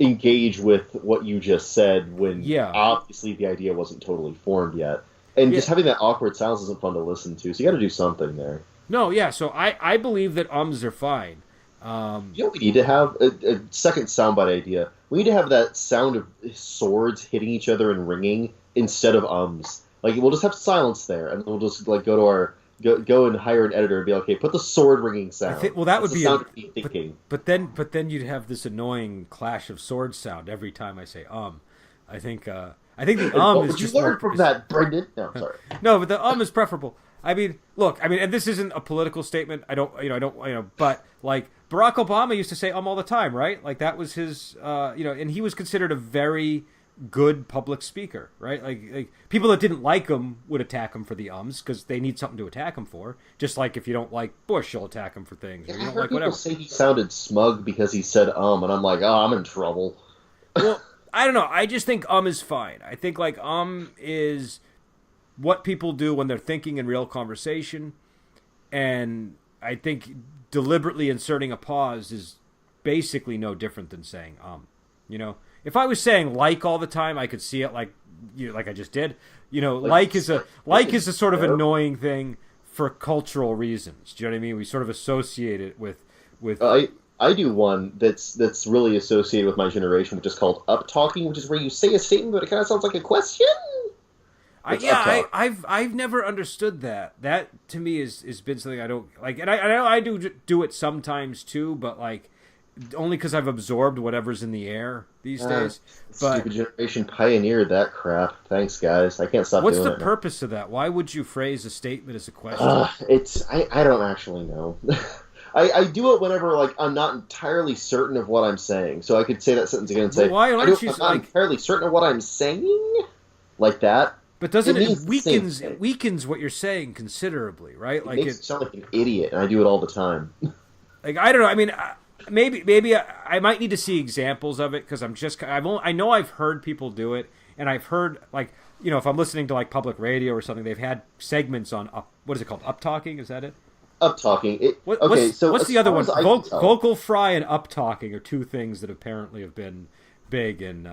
engage with what you just said when obviously the idea wasn't totally formed yet. And just having that awkward silence isn't fun to listen to, so you got to do something there. No, yeah, so I believe that are fine. We need to have a second soundbite idea. We need to have that sound of swords hitting each other and ringing instead of ums. Like, we'll just have silence there, and we'll just like go and hire an editor and be like, okay, put the sword ringing sound. That would be sound of me thinking. But then you'd have this annoying clash of swords sound every time I say I think the is just. You learn from that, Brendan. No, I'm sorry. No, but the is preferable. I mean, look, and this isn't a political statement. But like Barack Obama used to say all the time, right? Like that was his, and he was considered a very good public speaker, right? Like people that didn't like him would attack him for the because they need something to attack him for. Just like if you don't like Bush, you'll attack him for things. Or you don't like whatever. People say he sounded smug because he said and I'm like, I'm in trouble. Well, I don't know. I just think is fine. I think like is what people do when they're thinking in real conversation, and I think deliberately inserting a pause is basically no different than saying if I was saying like all the time, I could see it like I just did. Like is a sort of annoying thing for cultural reasons. Do you know what I mean? We sort of associate it with I do one that's really associated with my generation, which is called up talking, which is where you say a statement but it kind of sounds like a question. I've never understood that. That to me has been something I don't like, and I do it sometimes too, but like only because I've absorbed whatever's in the air these days. But stupid generation pioneered that crap. Thanks, guys. I can't stop doing it. What's the purpose of that? Why would you phrase a statement as a question? I don't actually know. I do it whenever like I'm not entirely certain of what I'm saying. So I could say that sentence again and say, why aren't you I'm not entirely certain of what I'm saying? Like that. But doesn't it weakens what you're saying considerely, right? It makes it sound like an idiot, and I do it all the time. Like I don't know. I mean, maybe I might need to see examples of it because I know I've heard people do it, and I've heard like if I'm listening to like public radio or something, they've had segments on what is it called? Up talking? Is that it? Up talking. What's the other one? Vocal fry and up talking are two things that apparently have been big and.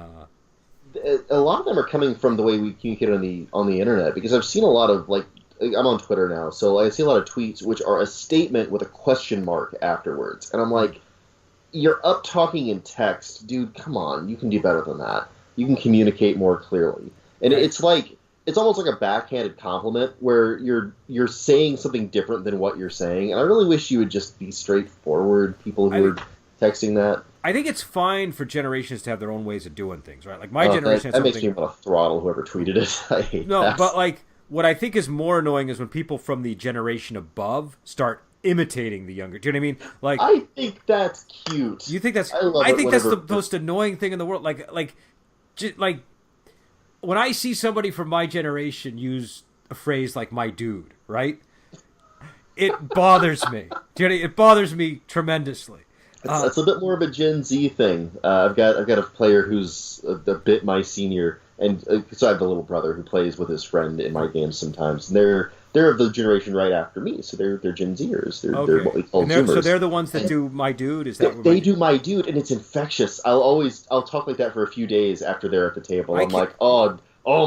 A lot of them are coming from the way we communicate on the internet, because I've seen a lot of like I'm on Twitter now, so I see a lot of tweets which are a statement with a question mark afterwards, and I'm like, you're up talking in text, dude. Come on, you can do better than that. You can communicate more clearly, and it's almost like a backhanded compliment where you're saying something different than what you're saying, and I really wish you would just be straightforward. People who are texting that. I think it's fine for generations to have their own ways of doing things, right? Like my generation. That makes me want to throttle whoever tweeted it. I hate that. But like what I think is more annoying is when people from the generation above start imitating the younger. Do you know what I mean? Like I think that's cute. You think that's? I think that's the most annoying thing in the world. Like when I see somebody from my generation use a phrase like "my dude," right? It bothers me. Do you know? It bothers me tremendously. It's a bit more of a Gen Z thing. I've got a player who's a bit my senior, and so I have a little brother who plays with his friend in my games sometimes. And they're they're of the generation right after me, so they're Gen Zers. They're what we call and Zoomers. So they're the ones that do My Dude. Is that they do My Dude, and it's infectious. I'll talk like that for a few days after they're at the table. I'm like, oh,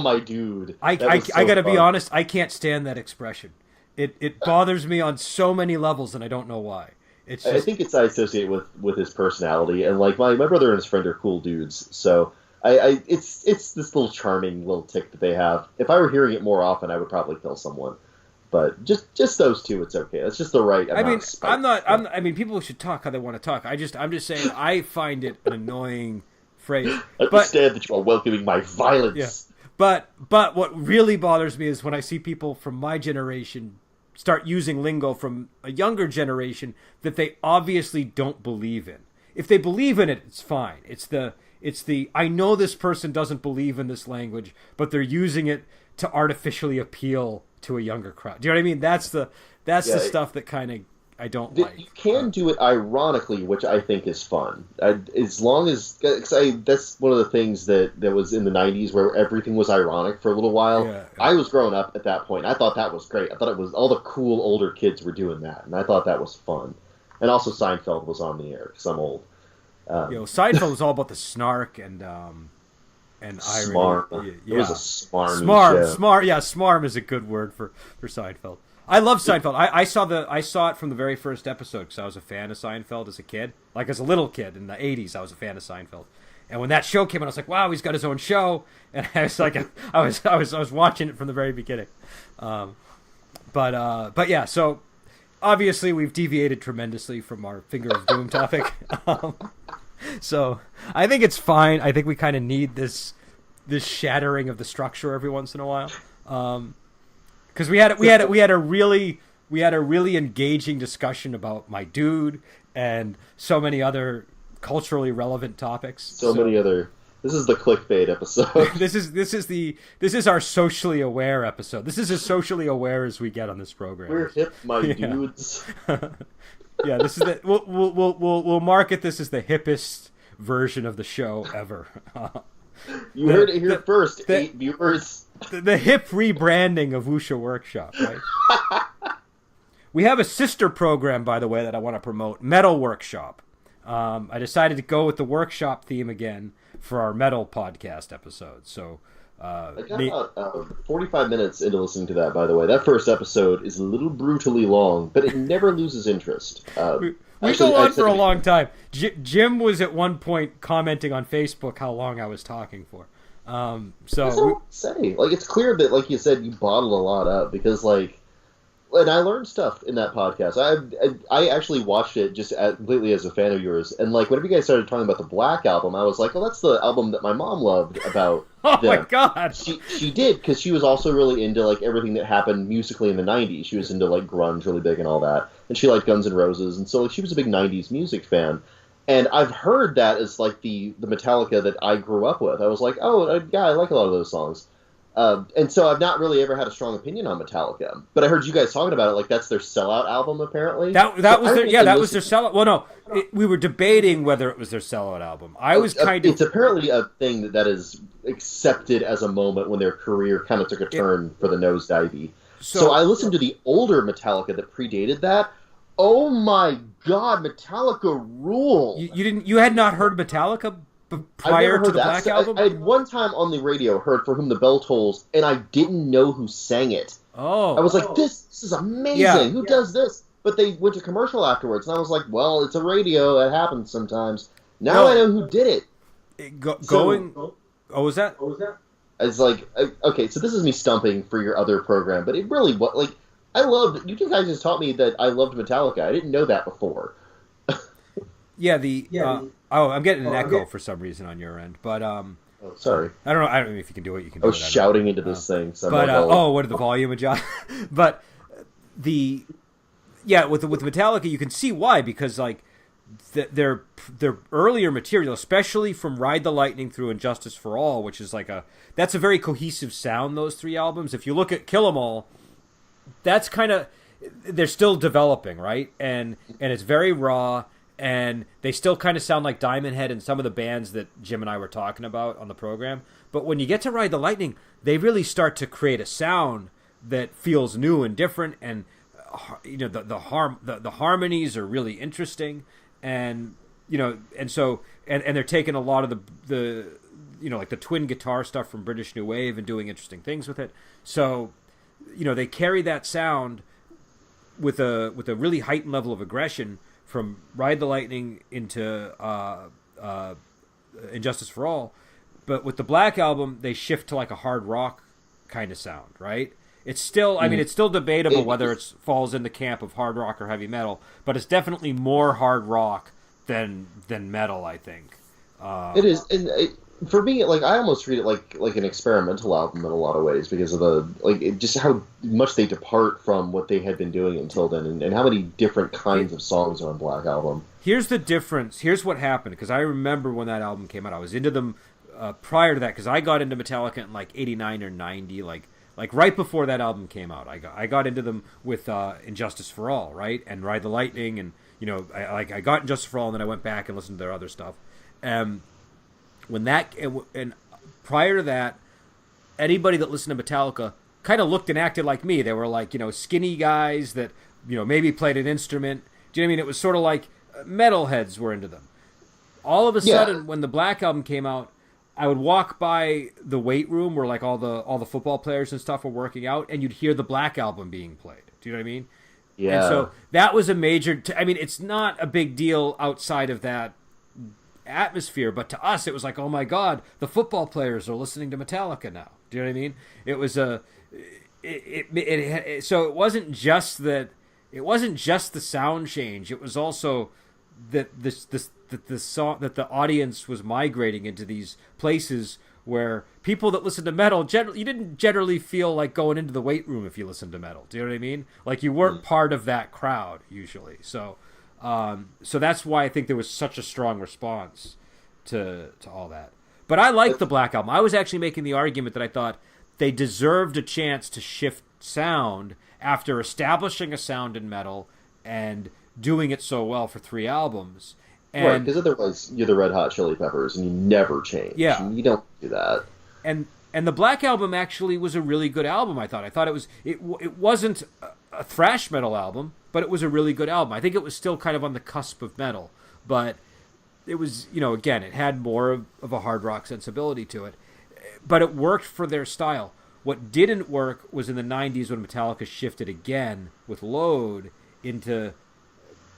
My Dude. I gotta be honest. I can't stand that expression. It bothers me on so many levels, and I don't know why. It's just... I think I associate with his personality, and like my brother and his friend are cool dudes, so it's this little charming little tick that they have. If I were hearing it more often, I would probably kill someone. But just those two, it's okay. It's just the right amount. I mean, of spite. I mean, people should talk how they want to talk. I'm just saying, I find it an annoying phrase. I understand that you are welcoming my violence. Yeah. But what really bothers me is when I see people from my generation start using lingo from a younger generation that they obviously don't believe in. If they believe in it, it's fine. It's the I know this person doesn't believe in this language, but they're using it to artificially appeal to a younger crowd. Do you know what I mean? That's the stuff that kind of I don't like. You can do it ironically, which I think is fun. As long as that's one of the things that was in the 90s where everything was ironic for a little while. Yeah. I was growing up at that point. I thought that was great. I thought it was all the cool older kids were doing that, and I thought that was fun. And also Seinfeld was on the air because I'm old. Seinfeld was all about the snark and irony. Smart. Yeah. It was a smarmy show. Smart. Yeah, smarm is a good word for Seinfeld. I love Seinfeld. I saw it from the very first episode because I was a fan of Seinfeld as a kid. Like as a little kid in the 80s, I was a fan of Seinfeld. And when that show came out, I was like, "Wow, he's got his own show!" And I was like, I was watching it from the very beginning. But yeah, so obviously we've deviated tremendously from our Finger of Doom topic. So I think it's fine. I think we kind of need this shattering of the structure every once in a while. Because we had a really engaging discussion about My Dude and so many other culturally relevant topics. So many other. This is the clickbait episode. This is our socially aware episode. This is as socially aware as we get on this program. We're hip, my dudes. Yeah, this is we'll market this as the hippest version of the show ever. You heard it here first, 8 viewers. The hip rebranding of Wuxia Workshop, right? We have a sister program, by the way, that I want to promote, Metal Workshop. I decided to go with the workshop theme again for our metal podcast episode. So I got about 45 minutes into listening to that, by the way. That first episode is a little brutally long, but it never loses interest. We go on for a long time. Jim was at one point commenting on Facebook how long I was talking for. Say, like, it's clear that, like you said, you bottled a lot up because, like, and I learned stuff in that podcast. I actually watched it just completely as a fan of yours, and like whenever you guys started talking about the Black Album, I was like, "Oh, that's the album that my mom loved about." Oh my god! She did, because she was also really into like everything that happened musically in the '90s. She was into like grunge really big and all that, and she liked Guns N' Roses, and so like she was a big '90s music fan. And I've heard that as like the Metallica that I grew up with. I was like, oh yeah, I like a lot of those songs. And so I've not really ever had a strong opinion on Metallica, but I heard you guys talking about it. Like that's their sellout album, apparently. That was their sellout. Well, no, we were debating whether it was their sellout album. It's apparently a thing that is accepted as a moment when their career kind of took a turn for the nosedive. So I listened to the older Metallica that predated that. Oh my god, Metallica rule! You had not heard Metallica prior to the Black Album? I had one time on the radio heard For Whom the Bell Tolls, and I didn't know who sang it. Oh. I was like, this is amazing. Yeah. Who does this? But they went to commercial afterwards, and I was like, well, it's a radio. It happens sometimes. Now I know who did it. Was that? It's like, okay, so this is me stumping for your other program, but it really was, like, you guys just taught me that I loved Metallica. I didn't know that before. I'm getting an echo for some reason on your end, but sorry. I don't know if you can do it. You can. I was shouting into this thing. So what did the volume adjust? But with Metallica, you can see why, because like their earlier material, especially from Ride the Lightning through And Justice for All, which is that's a very cohesive sound. Those 3 albums. If you look at Kill 'Em All, that's kind of they're still developing, right? And it's very raw. And they still kind of sound like Diamond Head and some of the bands that Jim and I were talking about on the program. But when you get to Ride the Lightning, they really start to create a sound that feels new and different, and the harmonies are really interesting, and and they're taking a lot of the like the twin guitar stuff from British New Wave and doing interesting things with it. So they carry that sound with a really heightened level of aggression from Ride the Lightning into Injustice for All. But with the Black Album, they shift to like a hard rock kind of sound, right? It's still, it's still debatable whether it falls in the camp of hard rock or heavy metal, but it's definitely more hard rock than metal, I think. It is, and for me, like I almost treat it like an experimental album in a lot of ways because of just how much they depart from what they had been doing until then, and how many different kinds of songs are on Black Album. Here's the difference. Here's what happened, because I remember when that album came out. I was into them prior to that, because I got into Metallica in like '89 or '90, like right before that album came out. I got into them with Injustice for All, right, and Ride the Lightning, and I got Injustice for All, and then I went back and listened to their other stuff. When that and prior to that, anybody that listened to Metallica kind of looked and acted like me. They were like skinny guys that maybe played an instrument. Do you know what I mean? It was sort of like metalheads were into them. All of a sudden, when the Black Album came out, I would walk by the weight room where like all the football players and stuff were working out, and you'd hear the Black Album being played. Do you know what I mean? Yeah. And so that was a major. It's not a big deal outside of that atmosphere, but to us, it was like, oh my God, the football players are listening to Metallica now. Do you know what I mean? It was so it wasn't just that. It wasn't just the sound change. It was also that the song, that the audience was migrating into these places where people that listen to metal you didn't generally feel like going into the weight room if you listened to metal. Do you know what I mean? Like you weren't part of that crowd usually. So that's why I think there was such a strong response to all that. But I like the Black Album. I was actually making the argument that I thought they deserved a chance to shift sound after establishing a sound in metal and doing it so well for 3 albums. And, right, because otherwise you're the Red Hot Chili Peppers and you never change. Yeah. And you don't do that. And the Black Album actually was a really good album, I thought. I thought it wasn't a thrash metal album, but it was a really good album. I think it was still kind of on the cusp of metal, but it was, again, it had more of a hard rock sensibility to it. But it worked for their style. What didn't work was in the 90s when Metallica shifted again with Load into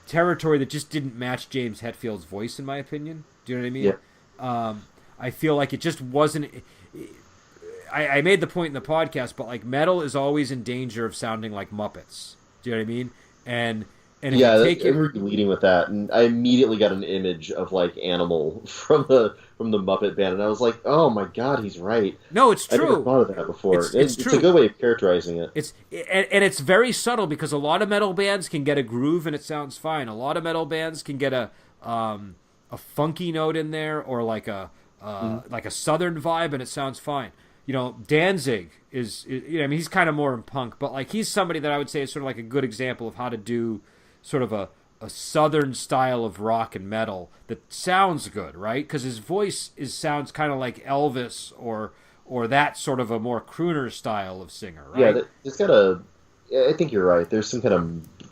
territory that just didn't match James Hetfield's voice, in my opinion. Do you know what I mean? Yeah. I feel like it just wasn't... I made the point in the podcast, but like metal is always in danger of sounding like Muppets. Do you know what I mean? And if yeah, you I take remember you leading with that, and I immediately got an image of like Animal from the Muppet Band, and I was like, "Oh my God, he's right." No, it's true. I never thought of that before. It's true. It's a good way of characterizing it. It's very subtle because a lot of metal bands can get a groove and it sounds fine. A lot of metal bands can get a funky note in there or like a southern vibe and it sounds fine. Danzig is he's kind of more in punk, but like he's somebody that I would say is sort of like a good example of how to do sort of a southern style of rock and metal that sounds good, right? Because his voice sounds kind of like Elvis or that sort of a more crooner style of singer, right? Yeah, it's got I think you're right. There's some kind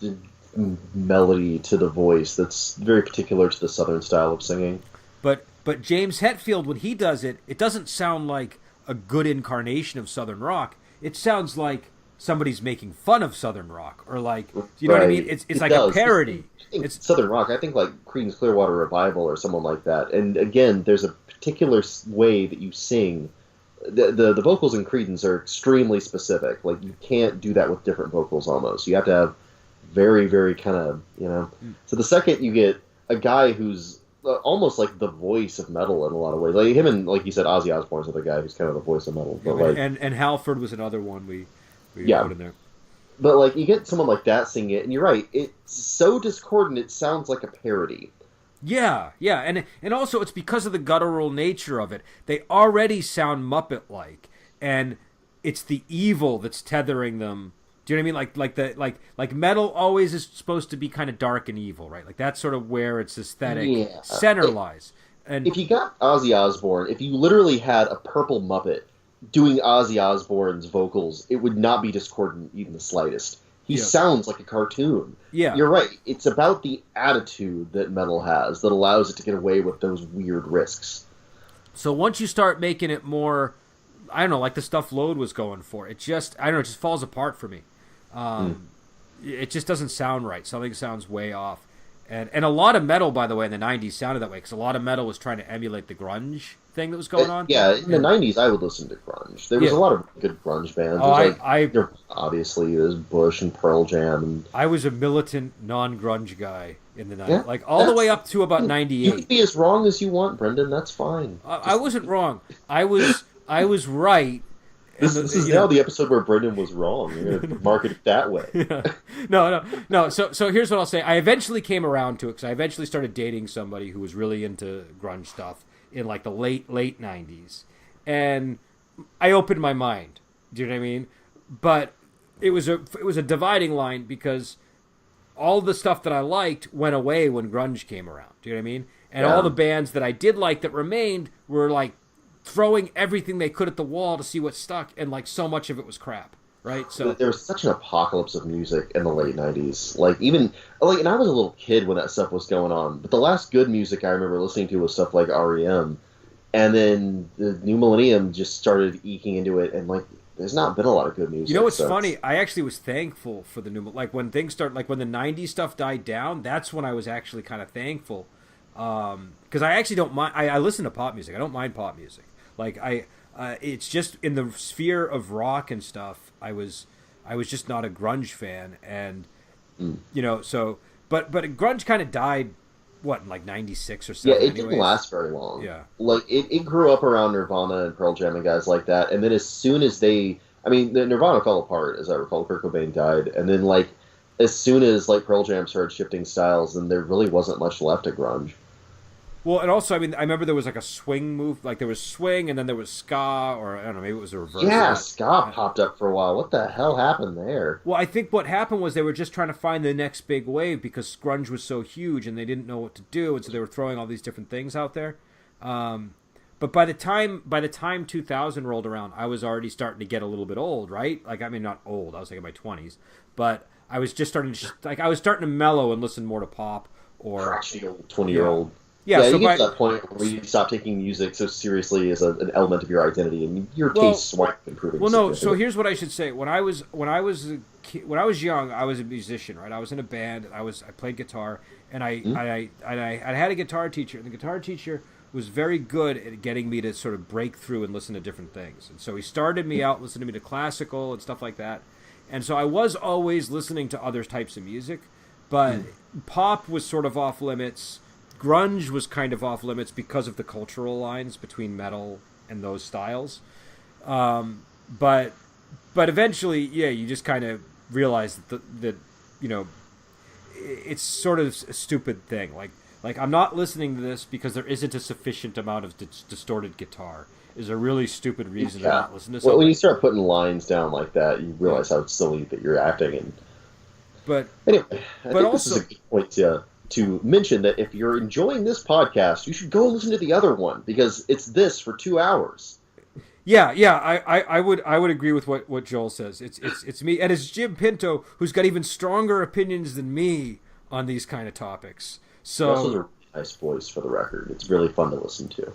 of melody to the voice that's very particular to the southern style of singing. But James Hetfield, when he does it, it doesn't sound like a good incarnation of southern rock. It sounds like somebody's making fun of southern rock, or like, do you know what I mean? It's like a parody. It's southern rock. I think like Creedence Clearwater Revival or someone like that. And again, there's a particular way that you sing. The vocals in Creedence are extremely specific. Like you can't do that with different vocals almost. You have to have very, very kind of, So the second you get a guy who's almost like the voice of metal in a lot of ways, like him and like you said, Ozzy Osbourne's the guy who's kind of the voice of metal. But like, and Halford was another one we put in there. But like you get someone like that singing it, and you're right, it's so discordant it sounds like a parody. Yeah, and also it's because of the guttural nature of it. They already sound Muppet-like, and it's the evil that's tethering them. Do you know what I mean? Like metal always is supposed to be kind of dark and evil, right? Like that's sort of where its aesthetic center lies. And if you got Ozzy Osbourne, if you literally had a purple Muppet doing Ozzy Osbourne's vocals, it would not be discordant even the slightest. He sounds like a cartoon. Yeah. You're right. It's about the attitude that metal has that allows it to get away with those weird risks. So once you start making it more, I don't know, like the stuff Load was going for, it just, I don't know, it just falls apart for me. It just doesn't sound right. Something sounds way off. And a lot of metal, by the way, in the 90s sounded that way, because a lot of metal was trying to emulate the grunge thing that was going on. Yeah, in the 90s, I would listen to grunge. There was a lot of good grunge bands. Obviously, there's Bush and Pearl Jam. And I was a militant non-grunge guy in the 90s, like all the way up to about 98. You can be as wrong as you want, Brendan. That's fine. I wasn't wrong. I was right. This is now the episode where Brendan was wrong. You're going to market it that way. No. So here's what I'll say. I eventually came around to it because I eventually started dating somebody who was really into grunge stuff in like the late 90s. And I opened my mind. Do you know what I mean? But it was a dividing line because all the stuff that I liked went away when grunge came around. Do you know what I mean? And all the bands that I did like that remained were like throwing everything they could at the wall to see what stuck, and like so much of it was crap, right? So there was such an apocalypse of music in the late 90s. And I was a little kid when that stuff was going on, but the last good music I remember listening to was stuff like REM, and then the new millennium just started eking into it, and like there's not been a lot of good music. You know what's funny? I actually was thankful for the new, like when things start, like when the 90s stuff died down, that's when I was actually kind of thankful, because I actually don't mind. I listen to pop music. I don't mind pop music. Like it's just in the sphere of rock and stuff. I was just not a grunge fan, and so but grunge kind of died. What, in like 96 or something? Yeah, it didn't last very long. Yeah, like it grew up around Nirvana and Pearl Jam and guys like that, and then as soon as the Nirvana fell apart, as I recall, Kurt Cobain died, and then like as soon as like Pearl Jam started shifting styles, then there really wasn't much left of grunge. Well, and also, I remember there was like a swing move. Like there was swing, and then there was ska, or I don't know, maybe it was a reverse. Yeah, ska popped up for a while. What the hell happened there? Well, I think what happened was they were just trying to find the next big wave because grunge was so huge, and they didn't know what to do, and so they were throwing all these different things out there. But by the time 2000 rolled around, I was already starting to get a little bit old, right? Like, not old. I was like in my 20s, but I was just starting to I was starting to mellow and listen more to pop or crotchety old 20-year-old. Yeah, so you get to that point where you stop taking music so seriously as an element of your identity, and your tastes weren't improving. Well, no. So here's what I should say: when I was young, I was a musician, right? I was in a band. I played guitar, and I had a guitar teacher, and the guitar teacher was very good at getting me to sort of break through and listen to different things. And so he started me out listening to me to classical and stuff like that. And so I was always listening to other types of music, but pop was sort of off limits. Grunge was kind of off limits because of the cultural lines between metal and those styles. But eventually, you just kind of realize that it's sort of a stupid thing. Like I'm not listening to this because there isn't a sufficient amount of distorted guitar. Is a really stupid reason to not listen to something. Well, when you start putting lines down like that, you realize how silly that you're acting. But anyway, I think this is a good point to mention that if you're enjoying this podcast, you should go listen to the other one because it's this for 2 hours. Yeah, I would agree with what Joel says. It's me, and it's Jim Pinto who's got even stronger opinions than me on these kind of topics. So also has a really nice voice, for the record. It's really fun to listen to.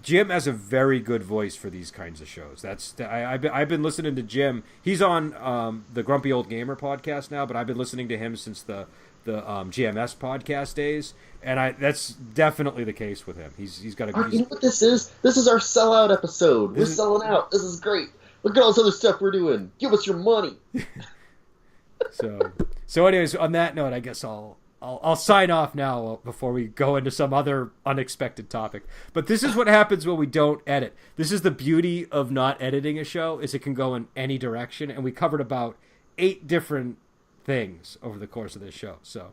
Jim has a very good voice for these kinds of shows. I've been listening to Jim. He's on the Grumpy Old Gamer podcast now, but I've been listening to him since the GMS podcast days, and that's definitely the case with him. He's got a. You know what this is? This is our sellout episode. We're selling out. This is great. Look at all this other stuff we're doing. Give us your money. So anyways, on that note, I guess I'll sign off now before we go into some other unexpected topic. But this is what happens when we don't edit. This is the beauty of not editing a show, is it can go in any direction, and we covered about 8 different things over the course of this show. So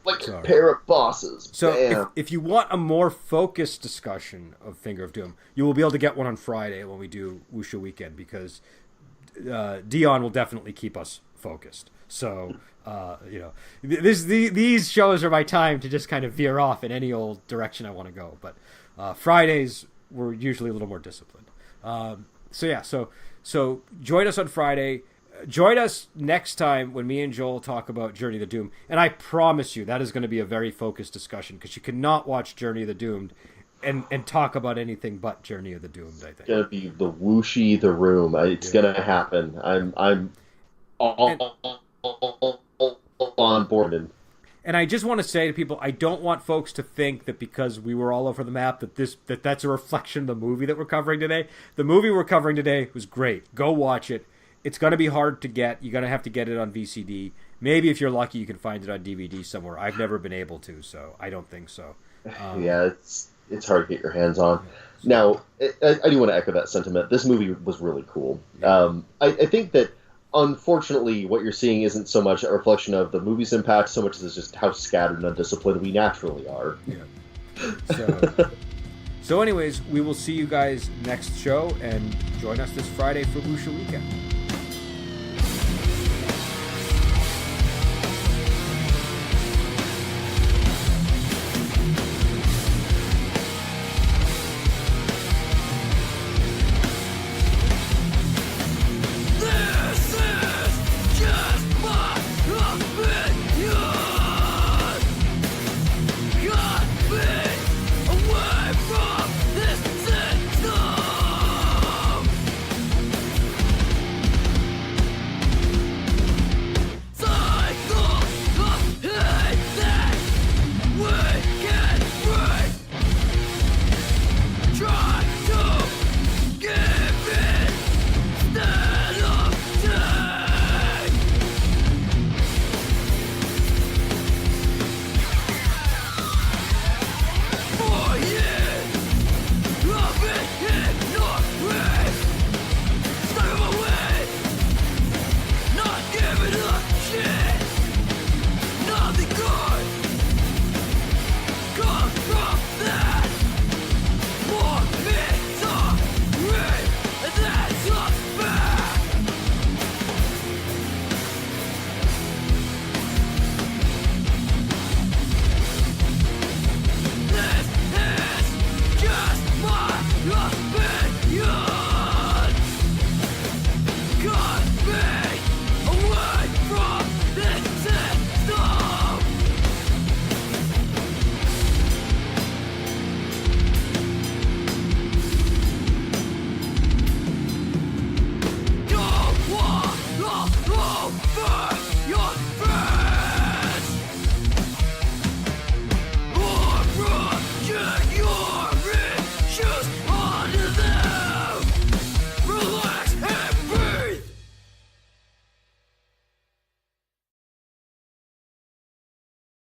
like a pair of bosses. So if you want a more focused discussion of Finger of Doom, you will be able to get one on Friday when we do Wuxia Weekend, because Dion will definitely keep us focused. So these shows are my time to just kind of veer off in any old direction I want to go. But Fridays we're usually a little more disciplined. So join us on Friday. Join us next time when me and Joel talk about Journey of the Doomed. And I promise you that is going to be a very focused discussion, because you cannot watch Journey of the Doomed and talk about anything but Journey of the Doomed, I think. It's going to be the Wuxia the room. It's going to happen. I'm all on board. And I just want to say to people, I don't want folks to think that because we were all over the map that's a reflection of the movie that we're covering today. The movie we're covering today was great. Go watch it. It's going to be hard to get. You're going to have to get it on VCD. Maybe if you're lucky, you can find it on DVD somewhere. I've never been able to, so I don't think so. Yeah, it's hard to get your hands on. Now, I do want to echo that sentiment. This movie was really cool. I think that, unfortunately, what you're seeing isn't so much a reflection of the movie's impact, so much as just how scattered and undisciplined we naturally are. Yeah. So anyways, we will see you guys next show, and join us this Friday for Wuxia Weekend.